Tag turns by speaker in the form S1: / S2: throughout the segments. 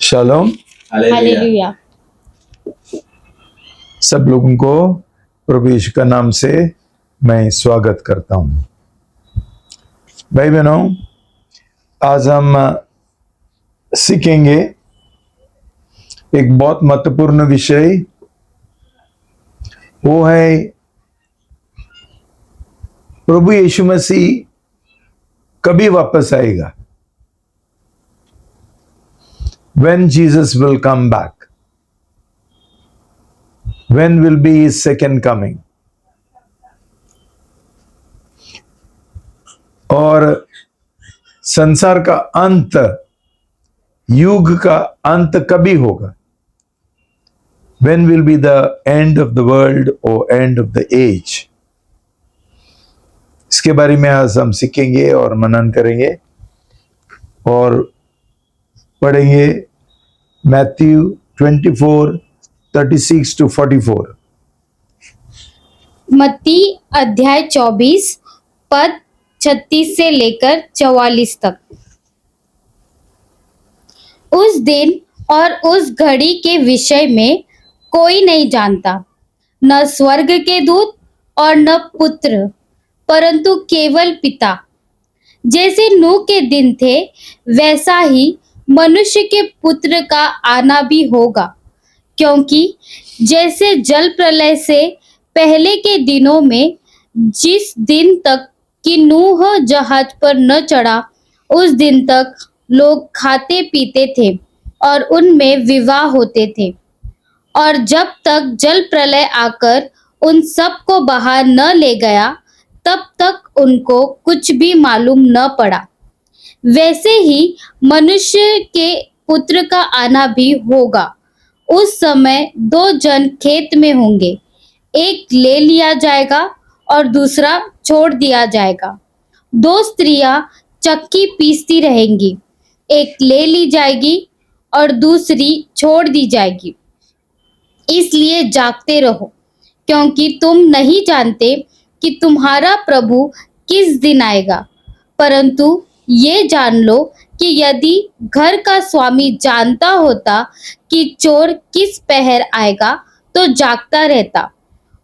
S1: Shalom.
S2: Hallelujah.
S1: सब लोगों को प्रभु यीशु का नाम से मैं स्वागत करता हूं। भाई बहनों, आज हम सीखेंगे एक बहुत महत्वपूर्ण विषय। वो है प्रभु यीशु मसीह कभी वापस आएगा। When Jesus will come back? When will be his second coming? और संसार का अंत, युग का अंत कभी होगा? When will be the end of the world or end of the age? इसके बारे में आज हम सीखेंगे और मनन करेंगे और पढ़ेंगे मैथ्यू 24:36-44।
S2: मत्ती अध्याय 24 पद 36 से लेकर 44 तक। उस दिन और उस घड़ी के विषय में कोई नहीं जानता, न स्वर्ग के दूत और न पुत्र, परंतु केवल पिता। जैसे नूह के दिन थे, वैसा ही मनुष्य के पुत्र का आना भी होगा। क्योंकि जैसे जल प्रलय से पहले के दिनों में जिस दिन तक कि नूह जहाज पर न चढ़ा, उस दिन तक लोग खाते पीते थे और उनमें विवाह होते थे, और जब तक जल प्रलय आकर उन सब को बाहर न ले गया, तब तक उनको कुछ भी मालूम न पड़ा। वैसे ही मनुष्य के पुत्र का आना भी होगा। उस समय दो जन खेत में होंगे, एक ले लिया जाएगा और दूसरा छोड़ दिया जाएगा। दो स्त्रियां चक्की पीसती रहेंगी, एक ले ली जाएगी और दूसरी छोड़ दी जाएगी। इसलिए जागते रहो, क्योंकि तुम नहीं जानते कि तुम्हारा प्रभु किस दिन आएगा। परंतु ये जान लो कि यदि घर का स्वामी जानता होता कि चोर किस पहर आएगा, तो जागता रहता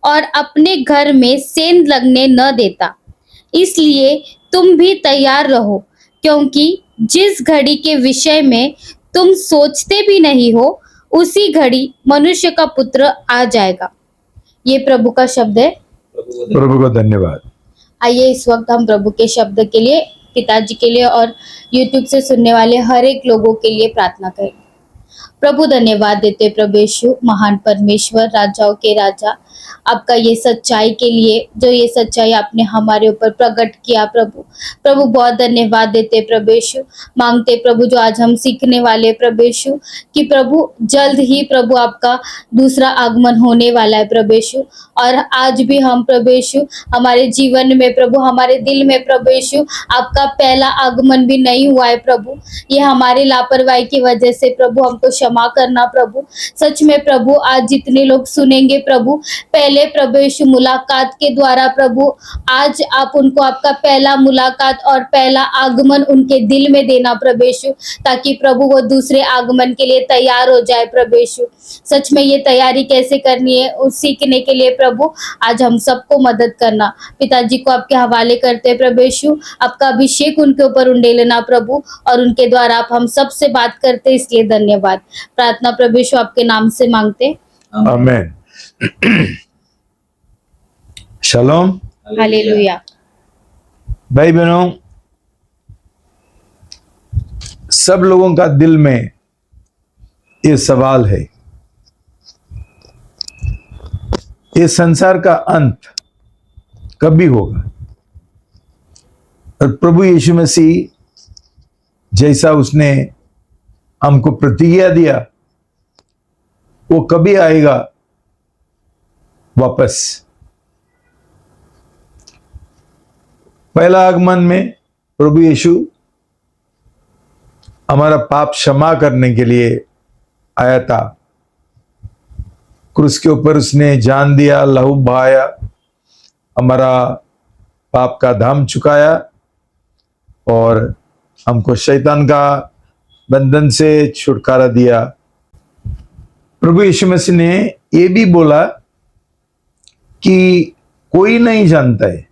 S2: और अपने घर में सेंध लगने न देता। इसलिए तुम भी तैयार रहो, क्योंकि जिस घड़ी के विषय में तुम सोचते भी नहीं हो, उसी घड़ी मनुष्य का पुत्र आ जाएगा। ये प्रभु का शब्द है।
S1: प्रभु को धन्यवाद।
S2: आइए इस वक्त हम प्रभु के शब्द के लिए, पिताजी के लिए और YouTube से सुनने वाले हर एक लोगों के लिए प्रार्थना करें। प्रभु धन्यवाद देते प्रभु यीशु, महान परमेश्वर, राजाओं के राजा, आपका ये सच्चाई के लिए, जो ये सच्चाई आपने हमारे ऊपर प्रकट किया। प्रभु बहुत धन्यवाद देते प्रभु यीशु। मांगते प्रभु जो आज हम सीखने वाले प्रभु यीशु, कि प्रभु जल्द ही प्रभु आपका दूसरा आगमन होने वाला है प्रभु यीशु। और आज भी हम प्रभु यीशु हमारे जीवन में प्रभु, हमारे दिल में प्रभु यीशु आपका पहला आगमन भी नहीं हुआ है प्रभु। ये हमारी लापरवाही की वजह से प्रभु हमको क्षमा करना प्रभु। सच में प्रभु आज जितने लोग सुनेंगे प्रभु, पहले प्रभु यीशु मुलाकात के द्वारा प्रभु, आज आप उनको आपका पहला मुलाकात और पहला आगमन उनके दिल में देना प्रभु यीशु, ताकि प्रभु वो दूसरे आगमन के लिए तैयार हो जाए प्रभु यीशु। सच में ये तैयारी कैसे करनी है उस सीखने के लिए प्रभु आज हम सबको मदद करना। पिताजी को आपके हवाले करते हैं प्रभु यीशु, आपका अभिषेक उनके ऊपर उंडे लेना प्रभु, और उनके द्वारा आप हम सब से बात करते, इसलिए धन्यवाद। प्रार्थना प्रभु यीशु आपके नाम से मांगते,
S1: आमीन। शालोम।
S2: हालेलुया।
S1: भाई बहनों, सब लोगों का दिल में ये सवाल है, ये संसार का अंत कभी होगा? और प्रभु यीशु मसीह जैसा उसने हमको प्रतिज्ञा दिया, वो कभी आएगा वापस? पहला आगमन में प्रभु यीशु हमारा पाप क्षमा करने के लिए आया था। क्रूस के ऊपर उसने जान दिया, लहू बहाया, हमारा पाप का दाम चुकाया और हमको शैतान का बंधन से छुटकारा दिया। प्रभु यीशु मसीह ने ये भी बोला कि कोई नहीं जानता है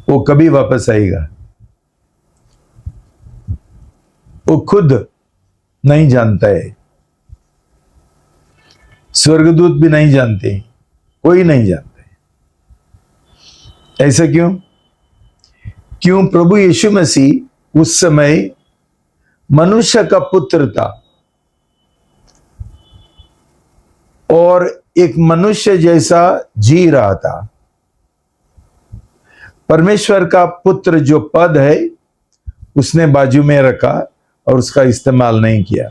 S1: वो कभी वापस आएगा, वो खुद नहीं जानता है, स्वर्गदूत भी नहीं जानते, कोई नहीं जानता है। ऐसा क्यों? क्यों? प्रभु यीशु मसीह उस समय मनुष्य का पुत्र था और एक मनुष्य जैसा जी रहा था। परमेश्वर का पुत्र जो पद है उसने बाजू में रखा और उसका इस्तेमाल नहीं किया।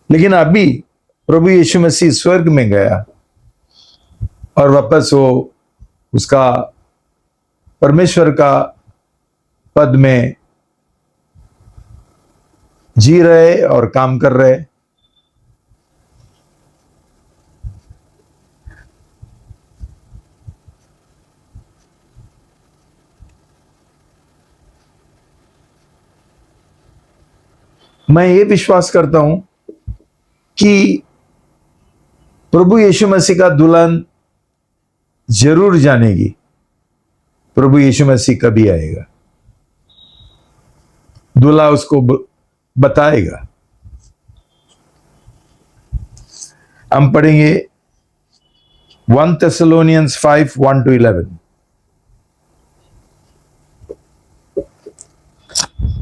S1: लेकिन अभी प्रभु यीशु मसीह स्वर्ग में गया और वापस वो उसका परमेश्वर का पद में जी रहे और काम कर रहे। मैं ये विश्वास करता हूं कि प्रभु यीशु मसीह का दुल्हन जरूर जानेगी प्रभु यीशु मसीह कभी आएगा। दूल्हा उसको बताएगा। हम पढ़ेंगे 1 Thessalonians 5, 1-11।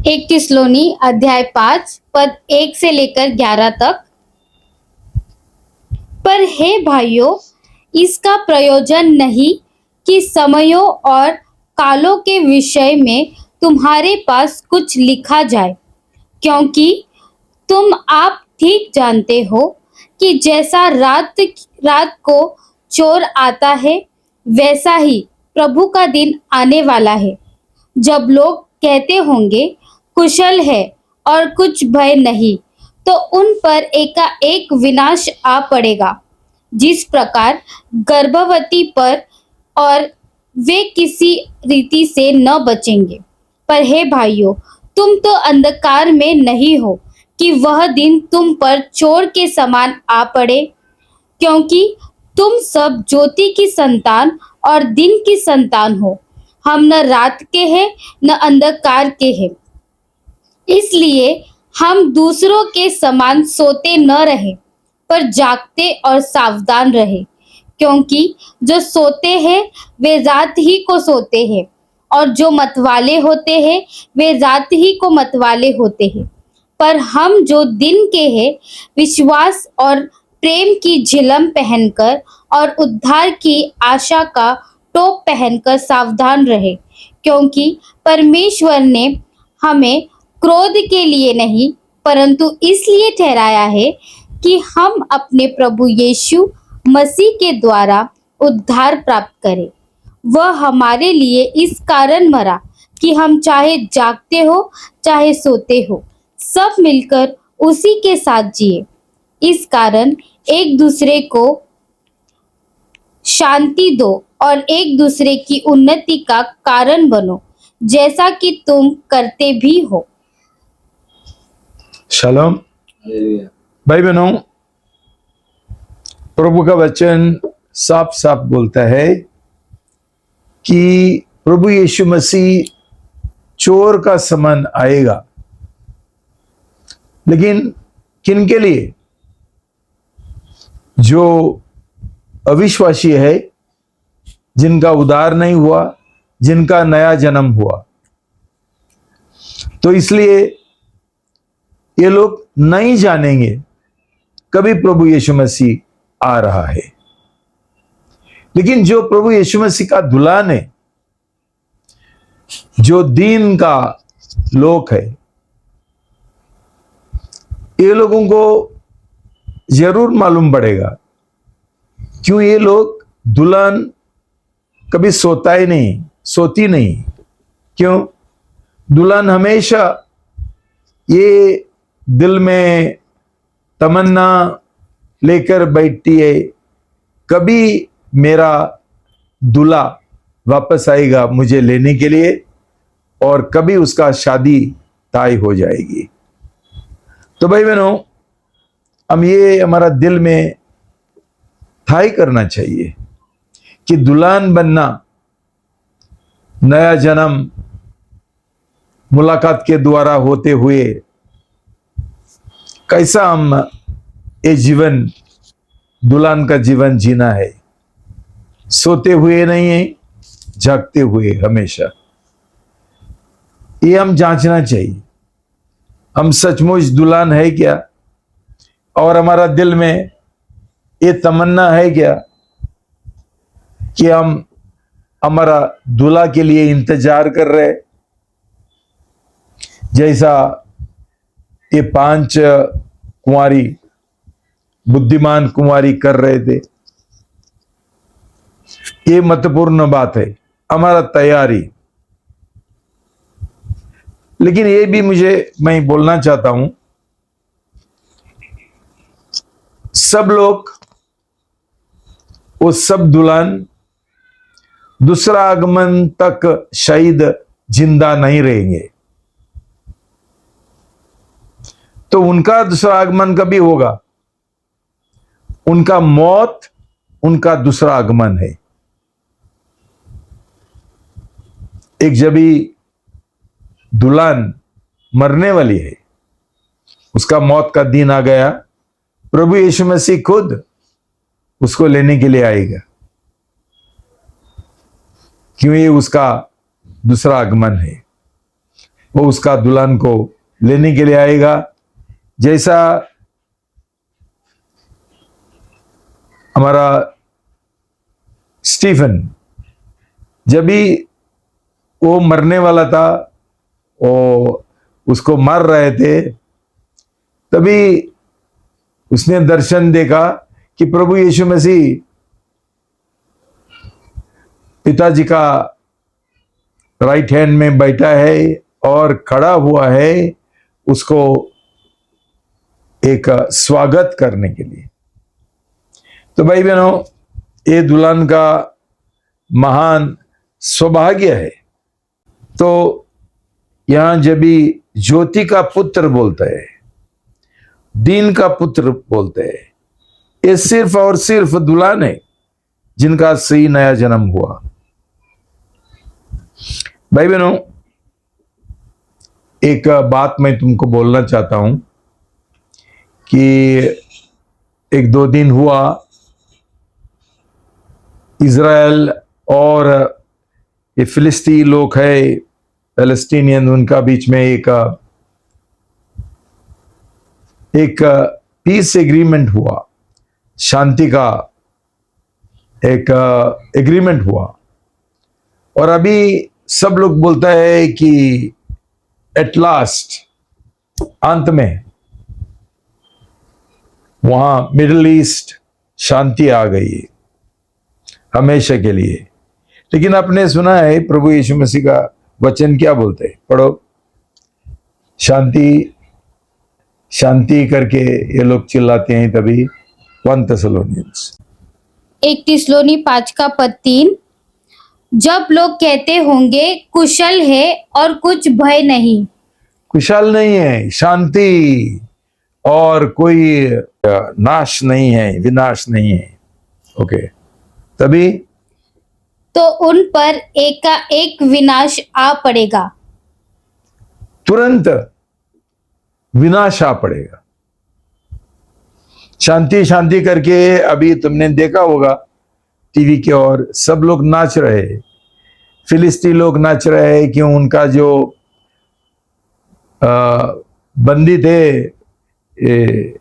S2: 1 थिस्सलुनी अध्याय 5 पद 1 से लेकर 11 तक। पर हे भाइयों, इसका प्रयोजन नहीं कि समयों और कालों के विषय में तुम्हारे पास कुछ लिखा जाए, क्योंकि तुम आप ठीक जानते हो कि जैसा रात को चोर आता है, वैसा ही प्रभु का दिन आने वाला है, जब लोग कहते होंगे कुशल है और कुछ भय नहीं, तो उन पर एकाएक विनाश आ पड़ेगा, जिस प्रकार गर्भवती पर, और वे किसी रीति से न बचेंगे। पर हे भाइयों, तुम तो अंधकार में नहीं हो कि वह दिन तुम पर चोर के समान आ पड़े, क्योंकि तुम सब ज्योति की संतान और दिन की संतान हो। हम न रात के हैं न अंधकार के हैं। इसलिए हम दूसरों के समान सोते न रहे, पर जागते और सावधान रहे, क्योंकि जो सोते हैं वे रात ही को सोते हैं, और जो मतवाले होते हैं वे रात ही को मतवाले होते हैं। पर हम जो दिन के हैं, विश्वास और प्रेम की झिलम पहनकर और उद्धार की आशा का टोप पहनकर सावधान रहे, क्योंकि परमेश्वर ने हमें क्रोध के लिए नहीं, परंतु इसलिए ठहराया है कि हम अपने प्रभु यीशु मसीह के द्वारा उद्धार प्राप्त करें। वह हमारे लिए इस कारण मरा कि हम चाहे जागते हो चाहे सोते हो, सब मिलकर उसी के साथ जिए। इस कारण एक दूसरे को शांति दो और एक दूसरे की उन्नति का कारण बनो, जैसा कि तुम करते भी हो।
S1: शालोम। भाई बहनों, प्रभु का वचन साफ साफ बोलता है कि प्रभु यीशु मसीह चोर का समान आएगा। लेकिन किन के लिए? जो अविश्वासी है, जिनका उद्धार नहीं हुआ, जिनका नया जन्म हुआ। तो इसलिए ये लोग नहीं जानेंगे कभी प्रभु यीशु मसीह आ रहा है। लेकिन जो प्रभु यीशु मसीह का दुल्हन है, जो दीन का लोक है, ये लोगों को जरूर मालूम पड़ेगा। क्यों? ये लोग दुल्हन कभी सोता ही नहीं, सोती नहीं। क्यों? दुल्हन हमेशा ये दिल में तमन्ना लेकर बैठती है, कभी मेरा दूल्हा वापस आएगा मुझे लेने के लिए, और कभी उसका शादी ताई हो जाएगी। तो भाई बहनों, हम ये हमारा दिल में ठाई करना चाहिए कि दुल्हन बनना, नया जन्म मुलाकात के द्वारा होते हुए कैसा हम ये जीवन, दुल्हन का जीवन जीना है। सोते हुए नहीं है, जागते हुए हमेशा। ये हम जांचना चाहिए, हम सचमुच दुल्हन है क्या, और हमारा दिल में ये तमन्ना है क्या कि हम हमारा दूल्हा के लिए इंतजार कर रहे, जैसा ये 5 कुंवारी, बुद्धिमान कुंवारी कर रहे थे। ये महत्वपूर्ण बात है, हमारा तैयारी। लेकिन ये भी मैं बोलना चाहता हूं, सब लोग, वो सब दुल्हन दूसरा आगमन तक शायद जिंदा नहीं रहेंगे। तो उनका दूसरा आगमन कभी होगा? उनका मौत उनका दूसरा आगमन है। एक जबी दुल्हन मरने वाली है, उसका मौत का दिन आ गया, प्रभु यीशु मसीह खुद उसको लेने के लिए आएगा, क्यों? ये उसका दूसरा आगमन है। वो उसका दुल्हन को लेने के लिए आएगा। जैसा हमारा स्टीफन, जब भी वो मरने वाला था, वो उसको मार रहे थे, तभी उसने दर्शन देखा कि प्रभु यीशु मसीह पिताजी का राइट हैंड में बैठा है और खड़ा हुआ है उसको एक स्वागत करने के लिए। तो भाई बहनों, ये दुल्हन का महान सौभाग्य है। तो यहां जब भी ज्योति का पुत्र बोलता है, दीन का पुत्र बोलते हैं, ये सिर्फ और सिर्फ दुल्हन है जिनका सही नया जन्म हुआ। भाई बहनों, एक बात मैं तुमको बोलना चाहता हूं कि 1-2 दिन हुआ, इज़राइल और ये फिलिस्ती लोग है, पैलेस्टीनियन, उनका बीच में एक पीस एग्रीमेंट हुआ, शांति का एक एग्रीमेंट हुआ। और अभी सब लोग बोलता है कि एट लास्ट, अंत में वहां मिडिल ईस्ट शांति आ गई है हमेशा के लिए। लेकिन आपने सुना है प्रभु यीशु मसीह का वचन क्या बोलते हैं? पढ़ो, शांति शांति करके ये लोग चिल्लाते हैं तभी। 1 थिस्सलुनीयंस
S2: 1 थिस्सलुनी 5:3, जब लोग कहते होंगे कुशल है और कुछ भय नहीं।
S1: कुशल नहीं है, शांति, और कोई नाश नहीं है, विनाश नहीं है। ओके, तभी
S2: तो उन पर एकाएक विनाश आ पड़ेगा।
S1: तुरंत विनाश आ पड़ेगा। शांति शांति करके अभी तुमने देखा होगा टीवी के, और सब लोग नाच रहे हैं, फिलिस्ती लोग नाच रहे हैं, क्यों? उनका जो बंदी थे,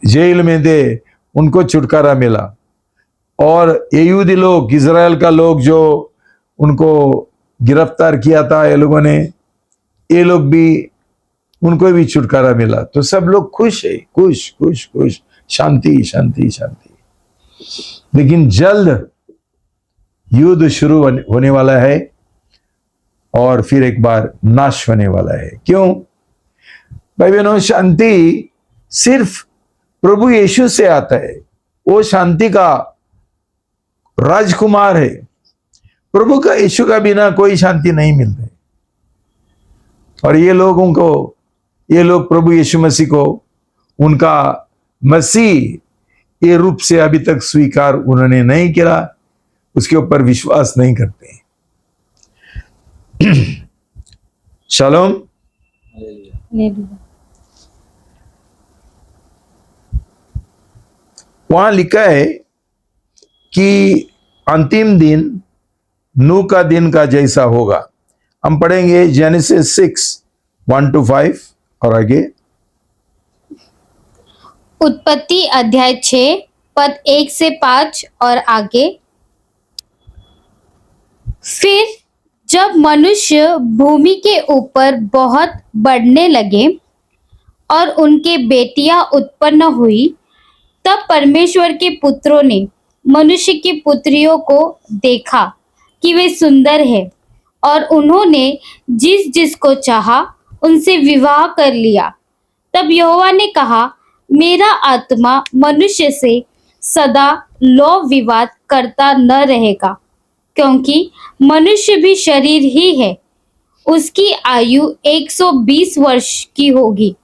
S1: जेल में थे, उनको छुटकारा मिला। और यहूदी लोग, इज़राइल का लोग जो उनको गिरफ्तार किया था ये लोगों ने, ये लोग भी, उनको भी छुटकारा मिला। तो सब लोग खुश है, खुश खुश खुश, शांति शांति शांति। लेकिन जल्द युद्ध शुरू होने वाला है और फिर एक बार नाश होने वाला है। क्यों? भाई बहनों, शांति सिर्फ प्रभु यीशु से आता है। वो शांति का राजकुमार है। प्रभु का, यीशु का बिना कोई शांति नहीं मिलती। और ये लोगों को ये लोग प्रभु यीशु मसीह को उनका मसीह ये रूप से अभी तक स्वीकार उन्होंने नहीं किया, उसके ऊपर विश्वास नहीं करते। शालोम।
S2: हालेलुया।
S1: वहां लिखा है कि अंतिम दिन नूह का दिन का जैसा होगा। हम पढ़ेंगे जेनेसिस 6:1-5 और आगे।
S2: उत्पत्ति अध्याय 6 पद 1 से 5 और आगे। फिर जब मनुष्य भूमि के ऊपर बहुत बढ़ने लगे और उनके बेटियां उत्पन्न हुई, तब परमेश्वर के पुत्रों ने मनुष्य की पुत्रियों को देखा कि वे सुंदर है, और उन्होंने जिस जिसको चाहा उनसे विवाह कर लिया। तब यहोवा ने कहा, मेरा आत्मा मनुष्य से सदा लौ विवाद करता न रहेगा, क्योंकि मनुष्य भी शरीर ही है। उसकी आयु 120 वर्ष की होगी।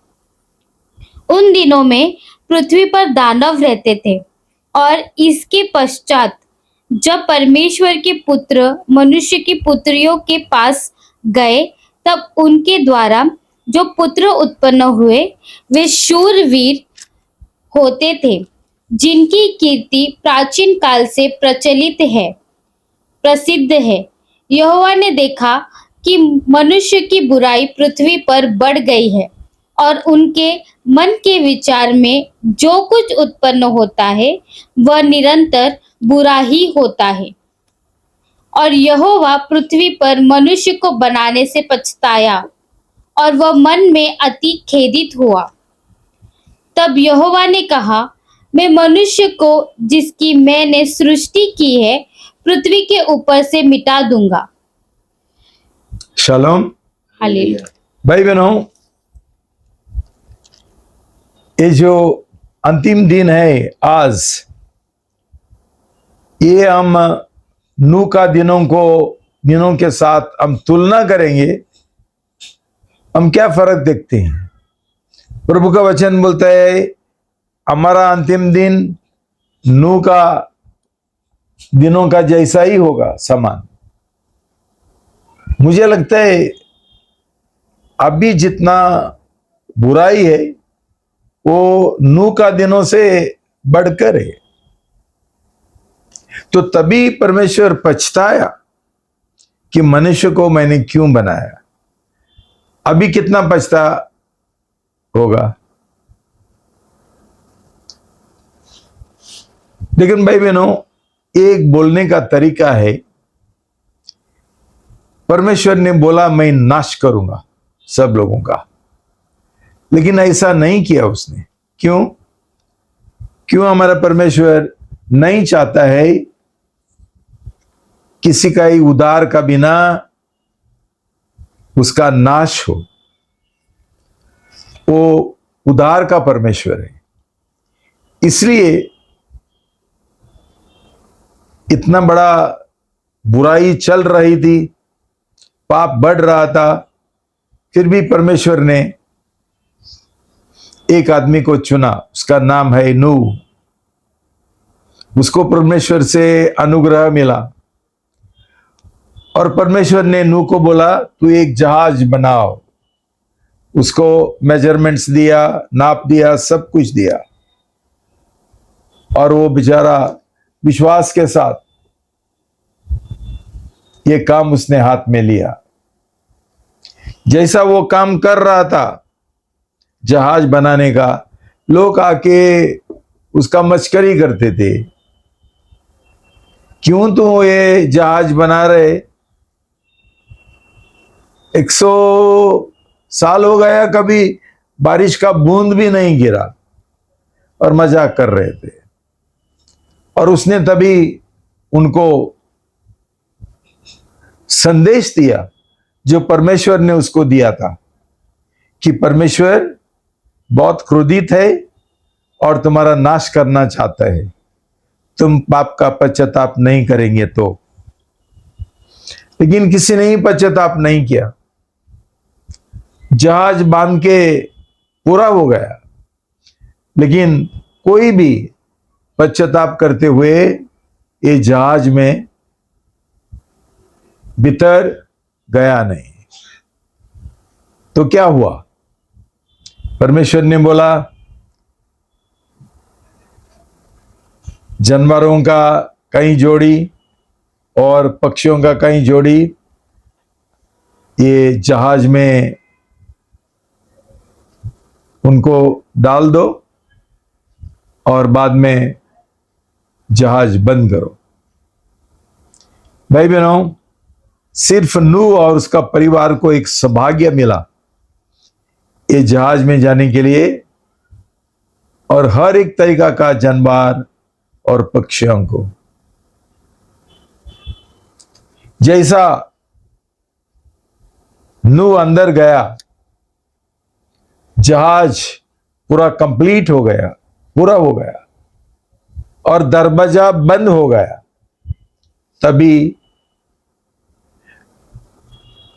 S2: उन दिनों में पृथ्वी पर दानव रहते थे, और इसके पश्चात जब परमेश्वर के पुत्र मनुष्य की पुत्रियों के पास गए, तब उनके द्वारा जो पुत्र उत्पन्न हुए वे शूरवीर होते थे, जिनकी कीर्ति प्राचीन काल से प्रसिद्ध है। यहोवा ने देखा कि मनुष्य की बुराई पृथ्वी पर बढ़ गई है, और उनके मन के विचार में जो कुछ उत्पन्न होता है वह निरंतर बुरा ही होता है। और यहोवा पृथ्वी पर मनुष्य को बनाने से पछताया, और वह मन में अति खेदित हुआ। तब यहोवा ने कहा, मैं मनुष्य को जिसकी मैंने सृष्टि की है पृथ्वी के ऊपर से मिटा दूंगा।
S1: शालोम।
S2: हालेलुया।
S1: भाई बहनों, ये जो अंतिम दिन है आज, ये हम नूह का दिनों के साथ हम तुलना करेंगे, हम क्या फर्क देखते हैं। प्रभु का वचन बोलता है हमारा अंतिम दिन नूह का दिनों का जैसा ही होगा, समान। मुझे लगता है अभी जितना बुराई है वो नूह का दिनों से बढ़कर है। तो तभी परमेश्वर पछताया कि मनुष्य को मैंने क्यों बनाया। अभी कितना पछता होगा। लेकिन भाई बहनों, एक बोलने का तरीका है। परमेश्वर ने बोला मैं नाश करूंगा सब लोगों का, लेकिन ऐसा नहीं किया उसने। क्यों हमारा परमेश्वर नहीं चाहता है किसी का ही उद्धार का बिना उसका नाश हो। वो उद्धार का परमेश्वर है, इसलिए इतना बड़ा बुराई चल रही थी, पाप बढ़ रहा था, फिर भी परमेश्वर ने एक आदमी को चुना, उसका नाम है नूह। उसको परमेश्वर से अनुग्रह मिला, और परमेश्वर ने नूह को बोला तू एक जहाज बनाओ। उसको मेजरमेंट्स दिया, नाप दिया, सब कुछ दिया, और वो बेचारा विश्वास के साथ ये काम उसने हाथ में लिया। जैसा वो काम कर रहा था जहाज बनाने का, लोग आके उसका मस्करी करते थे, क्यों तो ये जहाज बना रहे, 100 साल हो गया कभी बारिश का बूंद भी नहीं गिरा, और मजाक कर रहे थे। और उसने तभी उनको संदेश दिया जो परमेश्वर ने उसको दिया था, कि परमेश्वर बहुत क्रोधित है और तुम्हारा नाश करना चाहता है, तुम पाप का पश्चाताप नहीं करेंगे तो। लेकिन किसी ने ही पश्चाताप नहीं किया। जहाज बांध के पूरा हो गया, लेकिन कोई भी पश्चाताप करते हुए ये जहाज में भीतर गया नहीं। तो क्या हुआ? परमेश्वर ने बोला, जानवरों का कई जोड़ी और पक्षियों का कई जोड़ी ये जहाज में उनको डाल दो और बाद में जहाज बंद करो। भाई बहनों, सिर्फ नूह और उसका परिवार को एक सौभाग्य मिला ये जहाज में जाने के लिए, और हर एक तरीका का जानवर और पक्षियों को। जैसा नूह अंदर गया, जहाज पूरा कंप्लीट हो गया, पूरा हो गया और दरवाजा बंद हो गया, तभी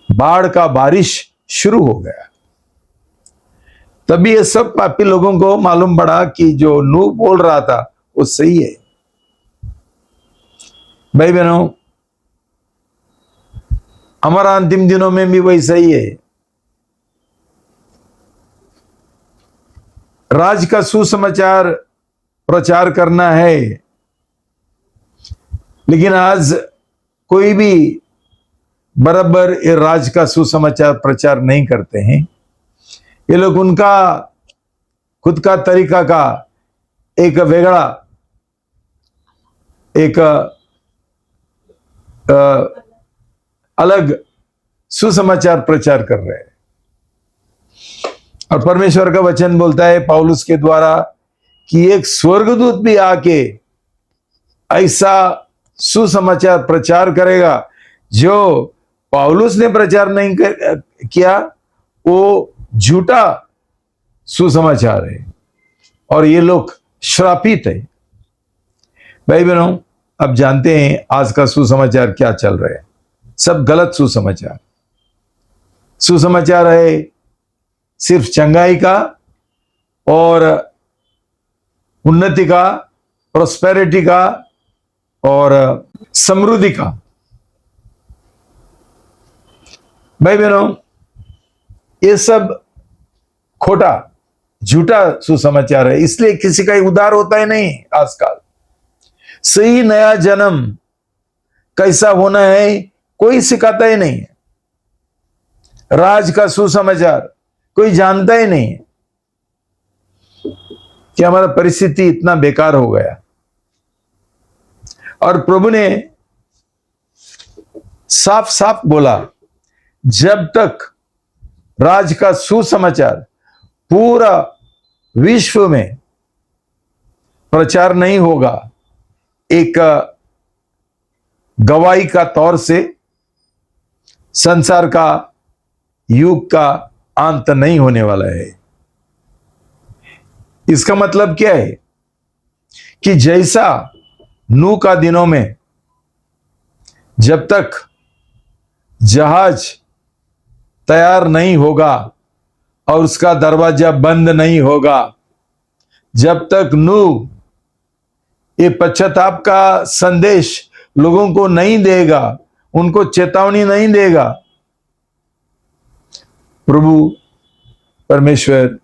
S1: बाढ़ का बारिश शुरू हो गया। तभी ये सब पापी लोगों को मालूम पड़ा कि जो नूह बोल रहा था वो सही है। भाई बहनों, हमारा अंतिम दिनों में भी वही सही है। राज का सुसमाचार प्रचार करना है, लेकिन आज कोई भी बराबर ये राज का सुसमाचार प्रचार नहीं करते हैं। ये लोग उनका खुद का तरीका का एक वेगड़ा, एक अलग सुसमाचार प्रचार कर रहे हैं। और परमेश्वर का वचन बोलता है पौलुस के द्वारा कि एक स्वर्गदूत भी आके ऐसा सुसमाचार प्रचार करेगा जो पौलुस ने प्रचार नहीं किया, वो झूठा सुसमाचार है और ये लोग श्रापित है। भाई बहनों, अब जानते हैं आज का सुसमाचार क्या चल रहा है। सब गलत सुसमाचार। सुसमाचार है सिर्फ चंगाई का और उन्नति का, प्रोस्पेरिटी का और समृद्धि का। भाई बहनों, ये सब खोटा झूठा सुसमाचार है, इसलिए किसी का उद्धार होता ही नहीं आजकल। सही नया जन्म कैसा होना है कोई सिखाता ही नहीं है। राज का सुसमाचार कोई जानता ही नहीं है कि हमारा परिस्थिति इतना बेकार हो गया। और प्रभु ने साफ साफ बोला, जब तक राज का सुसमाचार पूरा विश्व में प्रचार नहीं होगा, एक गवाही का तौर से संसार का युग का अंत नहीं होने वाला है। इसका मतलब क्या है कि जैसा नूह का दिनों में जब तक जहाज तैयार नहीं होगा और उसका दरवाजा बंद नहीं होगा, जब तक नूह ये पश्चाताप का संदेश लोगों को नहीं देगा, उनको चेतावनी नहीं देगा, प्रभु परमेश्वर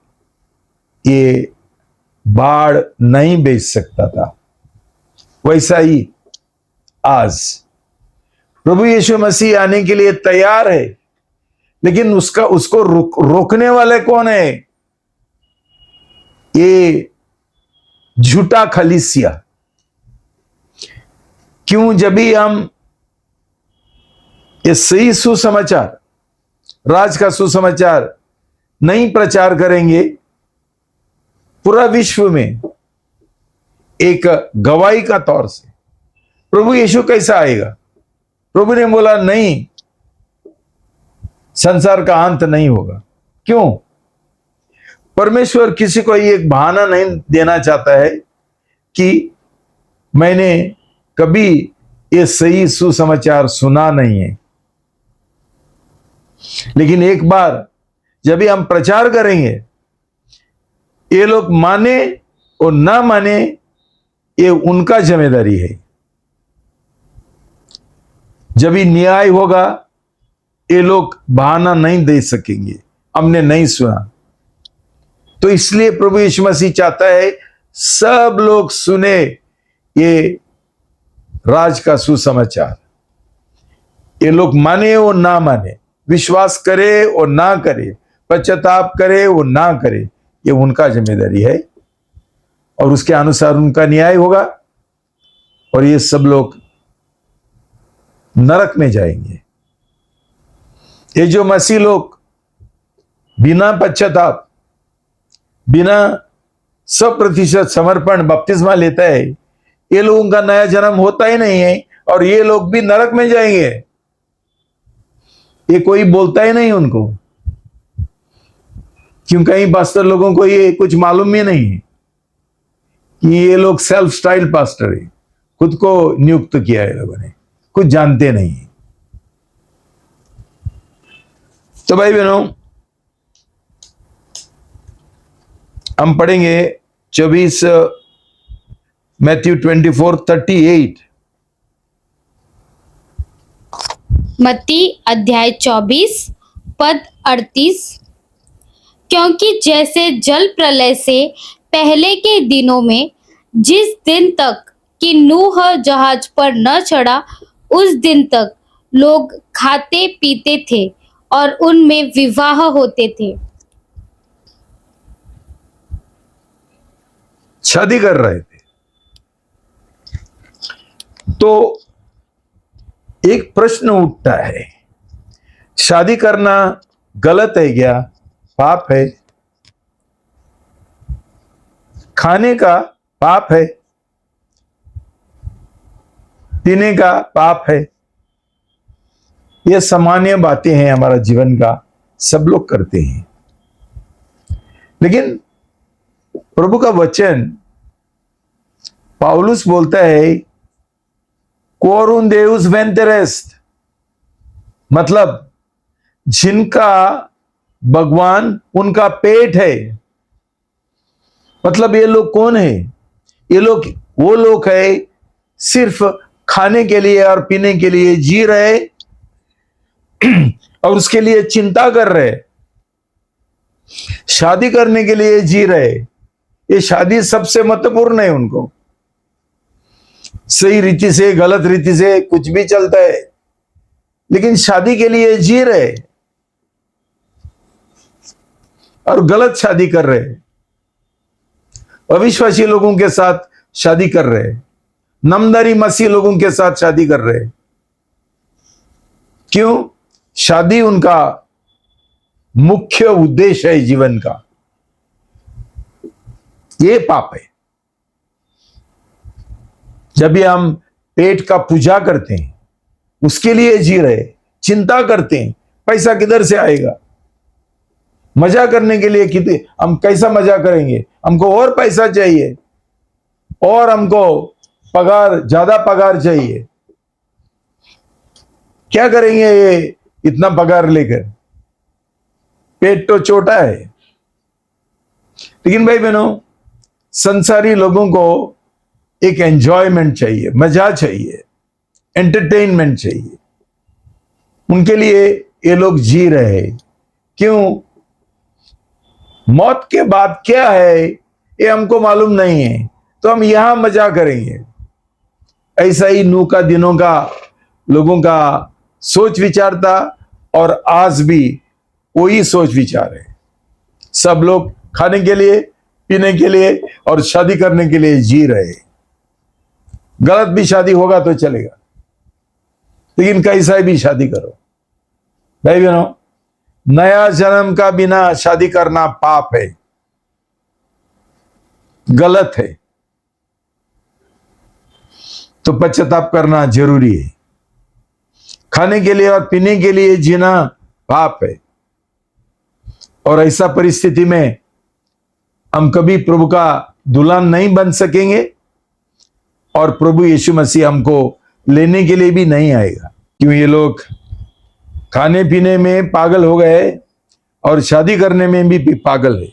S1: ये बाढ़ नहीं भेज सकता था। वैसा ही आज प्रभु यीशु मसीह आने के लिए तैयार है, लेकिन उसको रोकने वाले कौन है? ये झूठा खलीसिया। क्यों? जब भी हम ये सही सुसमाचार, राज का सुसमाचार नहीं प्रचार करेंगे, पूरा विश्व में एक गवाही का तौर से प्रभु यीशु कैसा आएगा? प्रभु ने बोला नहीं, संसार का अंत नहीं होगा। क्यों? परमेश्वर किसी को एक बहाना नहीं देना चाहता है कि मैंने कभी ये सही सुसमाचार सुना नहीं है। लेकिन एक बार जब भी हम प्रचार करेंगे, ये लोग माने और ना माने, ये उनका जिम्मेदारी है। जब भी न्याय होगा, ये लोग बहाना नहीं दे सकेंगे, हमने नहीं सुना। तो इसलिए प्रभु यीशु मसीह चाहता है सब लोग सुने ये राज का सुसमाचार। ये लोग माने और ना माने, विश्वास करे और ना करे, पश्चाताप करे और ना करे, ये उनका जिम्मेदारी है और उसके अनुसार उनका न्याय होगा और ये सब लोग नरक में जाएंगे। ये जो मसीह लोग बिना पश्चाताप, बिना 100% समर्पण बपतिस्मा लेता है, ये लोगों का नया जन्म होता ही नहीं है और ये लोग भी नरक में जाएंगे। ये कोई बोलता ही नहीं उनको, क्यों? कहीं पास्टर लोगों को ये कुछ मालूम ही नहीं है कि ये लोग सेल्फ स्टाइल पास्टर है, खुद को नियुक्त किया है लोगों ने, कुछ जानते नहीं। तो भाई बहनों, हम पढ़ेंगे 24 मैथ्यू 24:38।
S2: मत्ती अध्याय 24 पद 38। क्योंकि जैसे जल प्रलय से पहले के दिनों में जिस दिन तक कि नूह जहाज पर न चढ़ा, उस दिन तक लोग खाते पीते थे और उनमें विवाह होते थे।
S1: शादी कर रहे थे। तो एक प्रश्न उठता है, शादी करना गलत है क्या? पाप है? खाने का पाप है? पीने का पाप है? ये सामान्य बातें हैं, हमारा जीवन का सब लोग करते हैं। लेकिन प्रभु का वचन पाउलुस बोलता है, कोरुन देउस वेंटेरेस्ट, मतलब जिनका भगवान उनका पेट है। मतलब ये लोग कौन है? ये लोग वो लोग है सिर्फ खाने के लिए और पीने के लिए जी रहे और उसके लिए चिंता कर रहे, शादी करने के लिए जी रहे। ये शादी सबसे महत्वपूर्ण है उनको। सही रीति से, गलत रीति से कुछ भी चलता है, लेकिन शादी के लिए जी रहे और गलत शादी कर रहे, अविश्वासी लोगों के साथ शादी कर रहे, नामधारी मसीह लोगों के साथ शादी कर रहे। क्यों? शादी उनका मुख्य उद्देश्य है जीवन का। ये पाप है। जब भी हम पेट का पूजा करते हैं, उसके लिए जी रहे, चिंता करते हैं पैसा किधर से आएगा, मजा करने के लिए कितने हम कैसा मजा करेंगे, हमको और पैसा चाहिए और हमको पगार, ज्यादा पगार चाहिए, क्या करेंगे ये इतना पगार लेकर? पेट तो छोटा है। लेकिन भाई बहनों, संसारी लोगों को एक एंजॉयमेंट चाहिए, मजा चाहिए, एंटरटेनमेंट चाहिए। उनके लिए ये लोग जी रहे। क्यों? मौत के बाद क्या है ये हमको मालूम नहीं है, तो हम यहां मजा करेंगे। ऐसा ही नूह का दिनों का लोगों का सोच विचार था और आज भी वही सोच विचार है। सब लोग खाने के लिए, पीने के लिए और शादी करने के लिए जी रहे। गलत भी शादी होगा तो चलेगा, लेकिन कैसा भी शादी करो। भाई बहनों, नया जन्म का बिना शादी करना पाप है, गलत है। तो पश्चाताप करना जरूरी है। खाने के लिए और पीने के लिए जीना पाप है। और ऐसा परिस्थिति में हम कभी प्रभु का दुल्हन नहीं बन सकेंगे और प्रभु यीशु मसीह हमको लेने के लिए भी नहीं आएगा। क्यों? ये लोग खाने पीने में पागल हो गए और शादी करने में भी पागल है।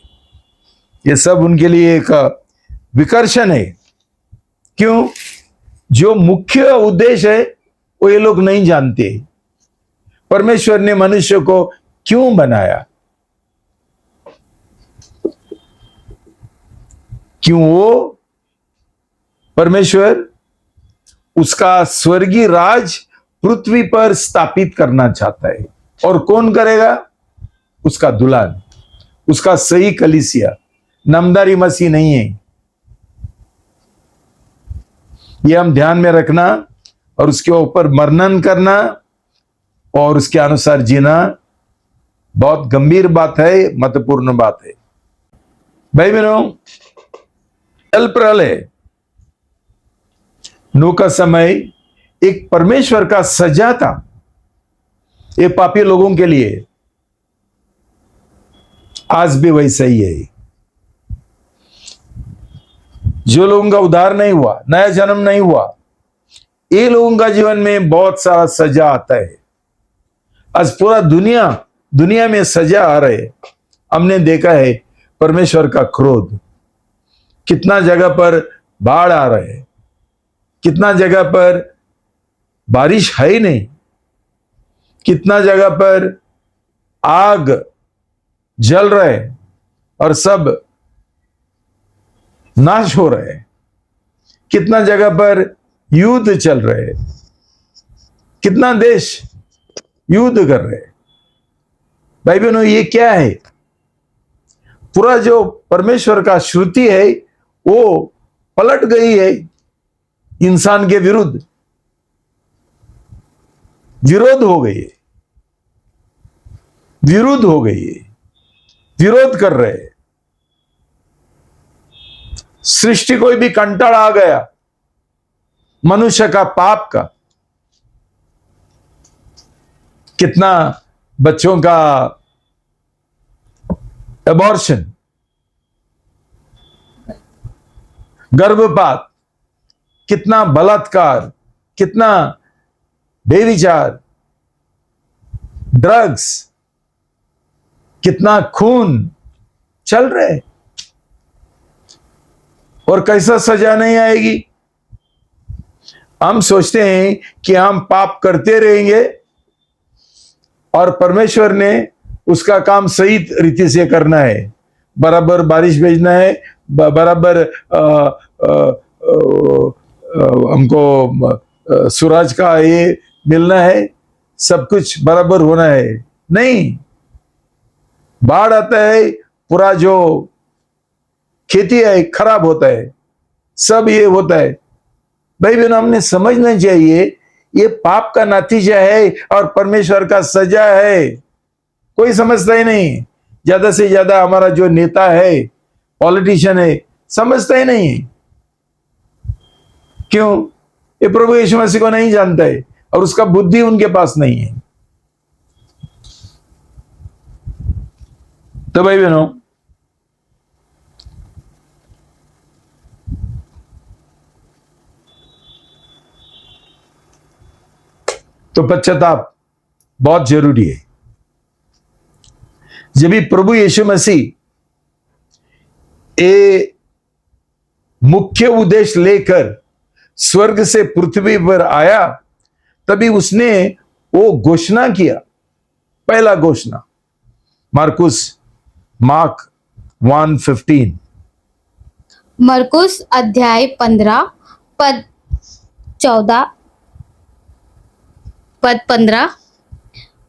S1: ये सब उनके लिए एक विकर्षण है। क्यों? जो मुख्य उद्देश्य है वो ये लोग नहीं जानते। परमेश्वर ने मनुष्य को क्यों बनाया? क्यों? वो परमेश्वर उसका स्वर्गीय राज पृथ्वी पर स्थापित करना चाहता है। और कौन करेगा? उसका दुल्हन, उसका सही कलीसिया, नामधारी मसीह नहीं है। ये हम ध्यान में रखना और उसके ऊपर मनन करना और उसके अनुसार जीना बहुत गंभीर बात है, महत्वपूर्ण बात है। भाई बहनों, जल प्रलय, नूह का समय एक परमेश्वर का सजा था ये पापी लोगों के लिए। आज भी वैसा ही है। जो लोगों का उद्धार नहीं हुआ, नया जन्म नहीं हुआ, ये लोगों का जीवन में बहुत सारा सजा आता है। आज पूरा दुनिया में सजा आ रहे। हमने देखा है परमेश्वर का क्रोध, कितना जगह पर बाढ़ आ रहे हैं, कितना जगह पर बारिश है ही नहीं, कितना जगह पर आग जल रहे और सब नाश हो रहे हैं, कितना जगह पर युद्ध चल रहे हैं, कितना देश युद्ध कर रहे हैं। भाई बहनों, ये क्या है? पूरा जो परमेश्वर का श्रुति है वो पलट गई है इंसान के विरुद्ध, विरोध हो गई है, विरुद्ध हो गई है, विरोध कर रहे हैं। सृष्टि को भी कंटाड़ा आ गया मनुष्य का पाप का। कितना बच्चों का एबॉर्शन, गर्भपात, कितना बलात्कार, कितना बेविचार, ड्रग्स, कितना खून चल रहे। और कैसा सजा नहीं आएगी? हम सोचते हैं कि हम पाप करते रहेंगे और परमेश्वर ने उसका काम सही रीति से करना है, बराबर बारिश भेजना है, बराबर हमको सूरज का ये मिलना है, सब कुछ बराबर होना है। नहीं, बाढ़ आता है, पूरा जो खेती है खराब होता है, सब ये होता है। भाई बहन, हमने समझना चाहिए ये पाप का नतीजा है और परमेश्वर का सजा है। कोई समझता ही नहीं। ज्यादा से ज्यादा हमारा जो नेता है, पॉलिटिशियन है, समझता ही नहीं है। क्यों? ये प्रभु यीशु मसीह को नहीं जानता है और उसका बुद्धि उनके पास नहीं है। तो भाई बहनों, तो पश्चाताप बहुत जरूरी है। जब भी प्रभु यीशु मसीह ए मुख्य उद्देश्य लेकर स्वर्ग से पृथ्वी पर आया, तभी उसने वो घोषणा किया, पहला घोषणा, मार्क 1:15।
S2: मरकुस अध्याय 15 पद 14 पद 15।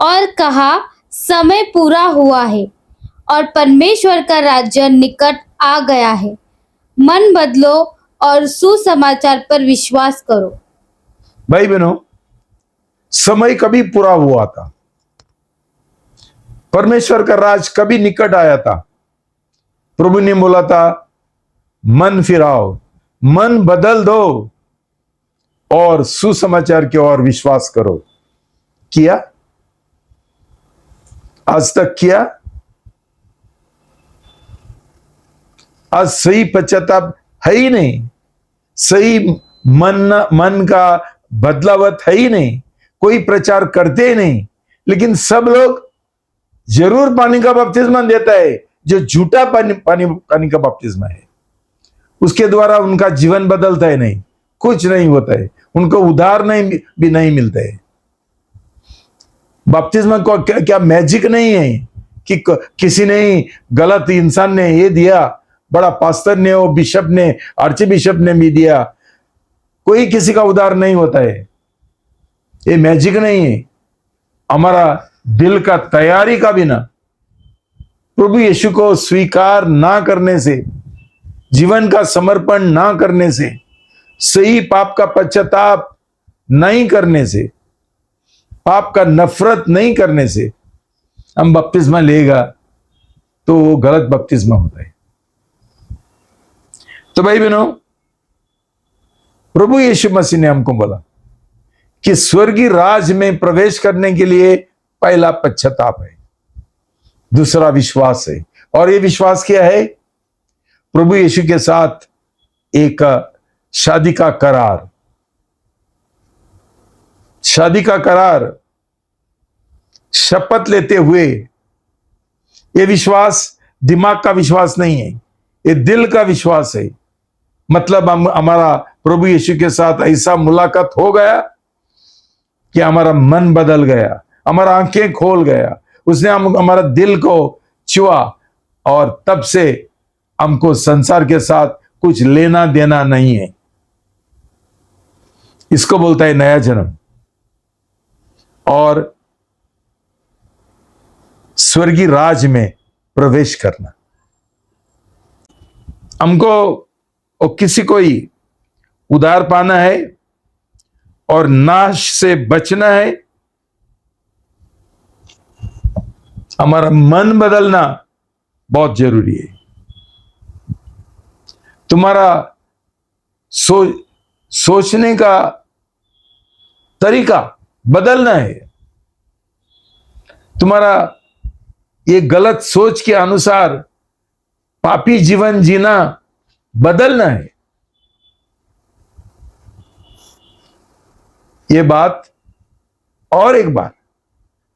S2: और कहा, समय पूरा हुआ है और परमेश्वर का राज्य निकट आ गया है। मन बदलो और सुसमाचार पर विश्वास करो।
S1: भाई बहनों, समय कभी पूरा हुआ था, परमेश्वर का राज कभी निकट आया था। प्रभु ने बोला था, मन फिराओ, मन बदल दो और सुसमाचार की ओर विश्वास करो। किया? आज तक किया? आज सही पश्चाताप है ही नहीं, सही मन का बदलावत है ही नहीं, कोई प्रचार करते ही नहीं। लेकिन सब लोग जरूर पानी का बपतिस्मा देता है, जो झूठा पानी का बपतिस्मा है उसके द्वारा उनका जीवन बदलता है नहीं, कुछ नहीं होता है, उनको उद्धार नहीं भी नहीं मिलता है। बपतिस्मा को क्या मैजिक नहीं है कि किसी ने गलत इंसान ने ये दिया, बड़ा पास्टर ने, वो बिशप ने, आर्च बिशप ने भी दिया, कोई किसी का उद्धार नहीं होता है। ये मैजिक नहीं है। हमारा दिल का तैयारी का बिना, प्रभु यीशु को स्वीकार ना करने से, जीवन का समर्पण ना करने से, सही पाप का पश्चाताप नहीं करने से, पाप का नफरत नहीं करने से हम बपतिस्मा लेगा तो वो गलत बपतिस्मा होता है। तो भाई बहनों, प्रभु यीशु मसीह ने हमको बोला कि स्वर्गीय राज में प्रवेश करने के लिए पहला पश्चाताप है, दूसरा विश्वास है। और ये विश्वास क्या है? प्रभु यीशु के साथ एक शादी का करार। शादी का करार, शपथ लेते हुए। ये विश्वास दिमाग का विश्वास नहीं है, ये दिल का विश्वास है। मतलब हमारा प्रभु यीशु के साथ ऐसा मुलाकात हो गया कि हमारा मन बदल गया, हमारा आंखें खोल गया, उसने हमारा दिल को छुआ और तब से हमको संसार के साथ कुछ लेना देना नहीं है। इसको बोलता है नया जन्म और स्वर्गीय राज में प्रवेश करना। हमको और किसी को ही उद्धार पाना है और नाश से बचना है। हमारा मन बदलना बहुत जरूरी है। तुम्हारा सोचने का तरीका बदलना है। तुम्हारा ये गलत सोच के अनुसार पापी जीवन जीना बदलना है। ये बात और एक बार